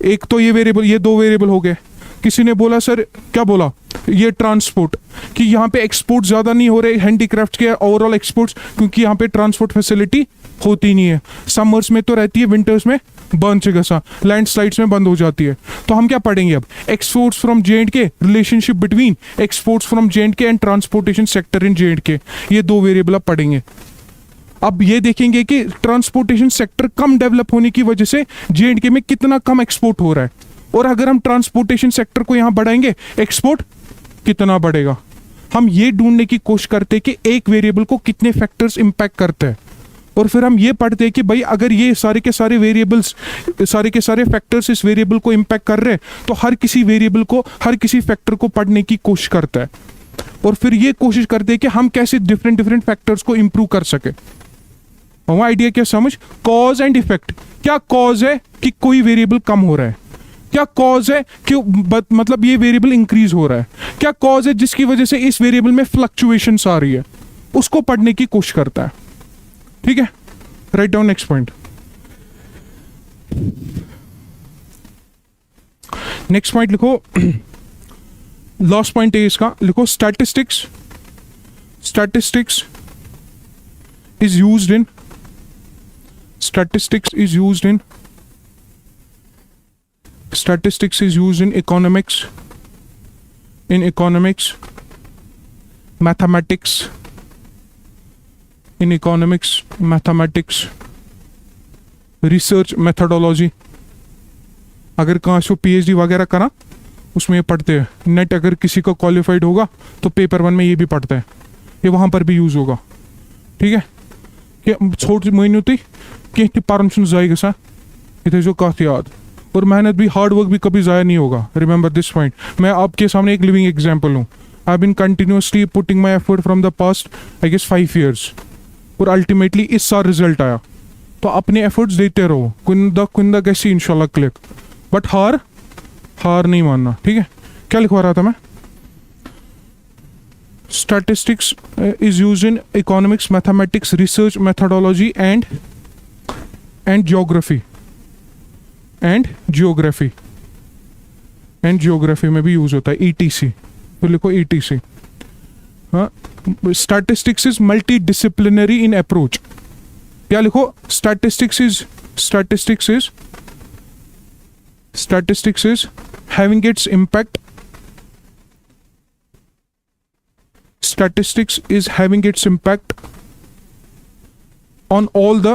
Speaker 1: एक तो ये वेरिएबल, ये दो वेरिएबल हो गए। किसी ने बोला सर, क्या बोला? ये ट्रांसपोर्ट, कि यहाँ पे एक्सपोर्ट ज्यादा नहीं हो रहे हैंडीक्राफ्ट के ओवरऑल एक्सपोर्ट्स, क्योंकि यहाँ पे ट्रांसपोर्ट फैसिलिटी होती नहीं है। समर्स में तो रहती है, विंटर्स में बंद जगह लैंडस्लाइड्स में बंद हो जाती है। तो हम क्या पढ़ेंगे अब? Exports from J&K, relationship between exports from J&K and transportation sector in J&K। ये दो वेरिएबल अब पढ़ेंगे। अब ये देखेंगे कि ट्रांसपोर्टेशन सेक्टर कम डेवलप होने की वजह से J&K में कितना कम एक्सपोर्ट हो रहा है, और अगर हम ट्रांसपोर्टेशन सेक्टर को यहां बढ़ाएंगे, एक्सपोर्ट कितना बढ़ेगा। हम ये ढूंढने की कोशिश करते हैं कि एक वेरिएबल को कितने फैक्टर्स इंपैक्ट करते हैं, और फिर हम ये पढ़ते हैं कि भाई अगर ये सारे के सारे वेरिएबल्स, सारे के सारे फैक्टर्स इस वेरिएबल को इंपैक्ट कर रहे हैं, तो हर किसी वेरिएबल को, हर किसी फैक्टर को पढ़ने की कोशिश करता है, और फिर ये कोशिश करते हैं कि हम कैसे डिफरेंट डिफरेंट फैक्टर्स को इंप्रूव कर सके। हमारा आइडिया क्या समझ? Cause and effect. क्या कॉज है कि कोई वेरिएबल कम हो रहा है? क्या कॉज है कि मतलब ये वेरिएबल इंक्रीज हो रहा है? क्या कॉज है जिसकी वजह से इस वेरिएबल में फ्लक्चुएशंस आ रही है? उसको पढ़ने की कोशिश करता है। ठीक है, write down next point. Next point लिखो, लास्ट पॉइंट है इसका, लिखो statistics. Statistics is used in statistics is used in economics, mathematics, research methodology। अगर कहाँ से PhD वगैरह करा, उसमें ये पढ़ते हैं। नेट अगर किसी को क्वालिफाइड होगा तो पेपर 1 में ये भी पढ़ता है, ये वहां पर भी यूज होगा। ठीक है, छोट महीनों कह पारन जाय ग जो कत याद, और मेहनत भी, हार्ड वर्क भी कभी ज़ाया नहीं होगा। Remember this point. मैं आपके सामने एक लिविंग एग्जांपल हूँ। I been continuously putting my effort from the past I guess 5 years, और अल्टीमेटली इस साल रिजल्ट आया। तो अपने एफर्ट्स देते रहो, कुंदा कैसी इंशाल्लाह क्लिक, बट हार नहीं मानना। ठीक है, क्या लिखवा रहा था मैं? Statistics is used in economics, mathematics, research methodology and geography में भी यूज होता है। ETC, तो लिखो ETC। हाँ, statistics is multidisciplinary in approach। क्या लिखो? statistics is having its impact statistics is having its impact on all the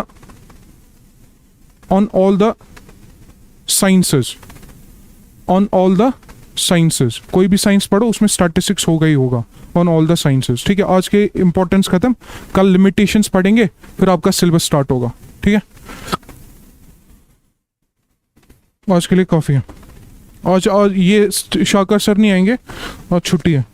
Speaker 1: sciences, कोई भी साइंस पढ़ो उसमें स्टैटिस्टिक्स होगा ही होगा, on all the sciences। ठीक है, आज के इंपॉर्टेंस खत्म, कल लिमिटेशंस पढ़ेंगे, फिर आपका सिलेबस स्टार्ट होगा। ठीक है, आज के लिए काफी है। आज ये शाकर सर नहीं आएंगे, आज छुट्टी है।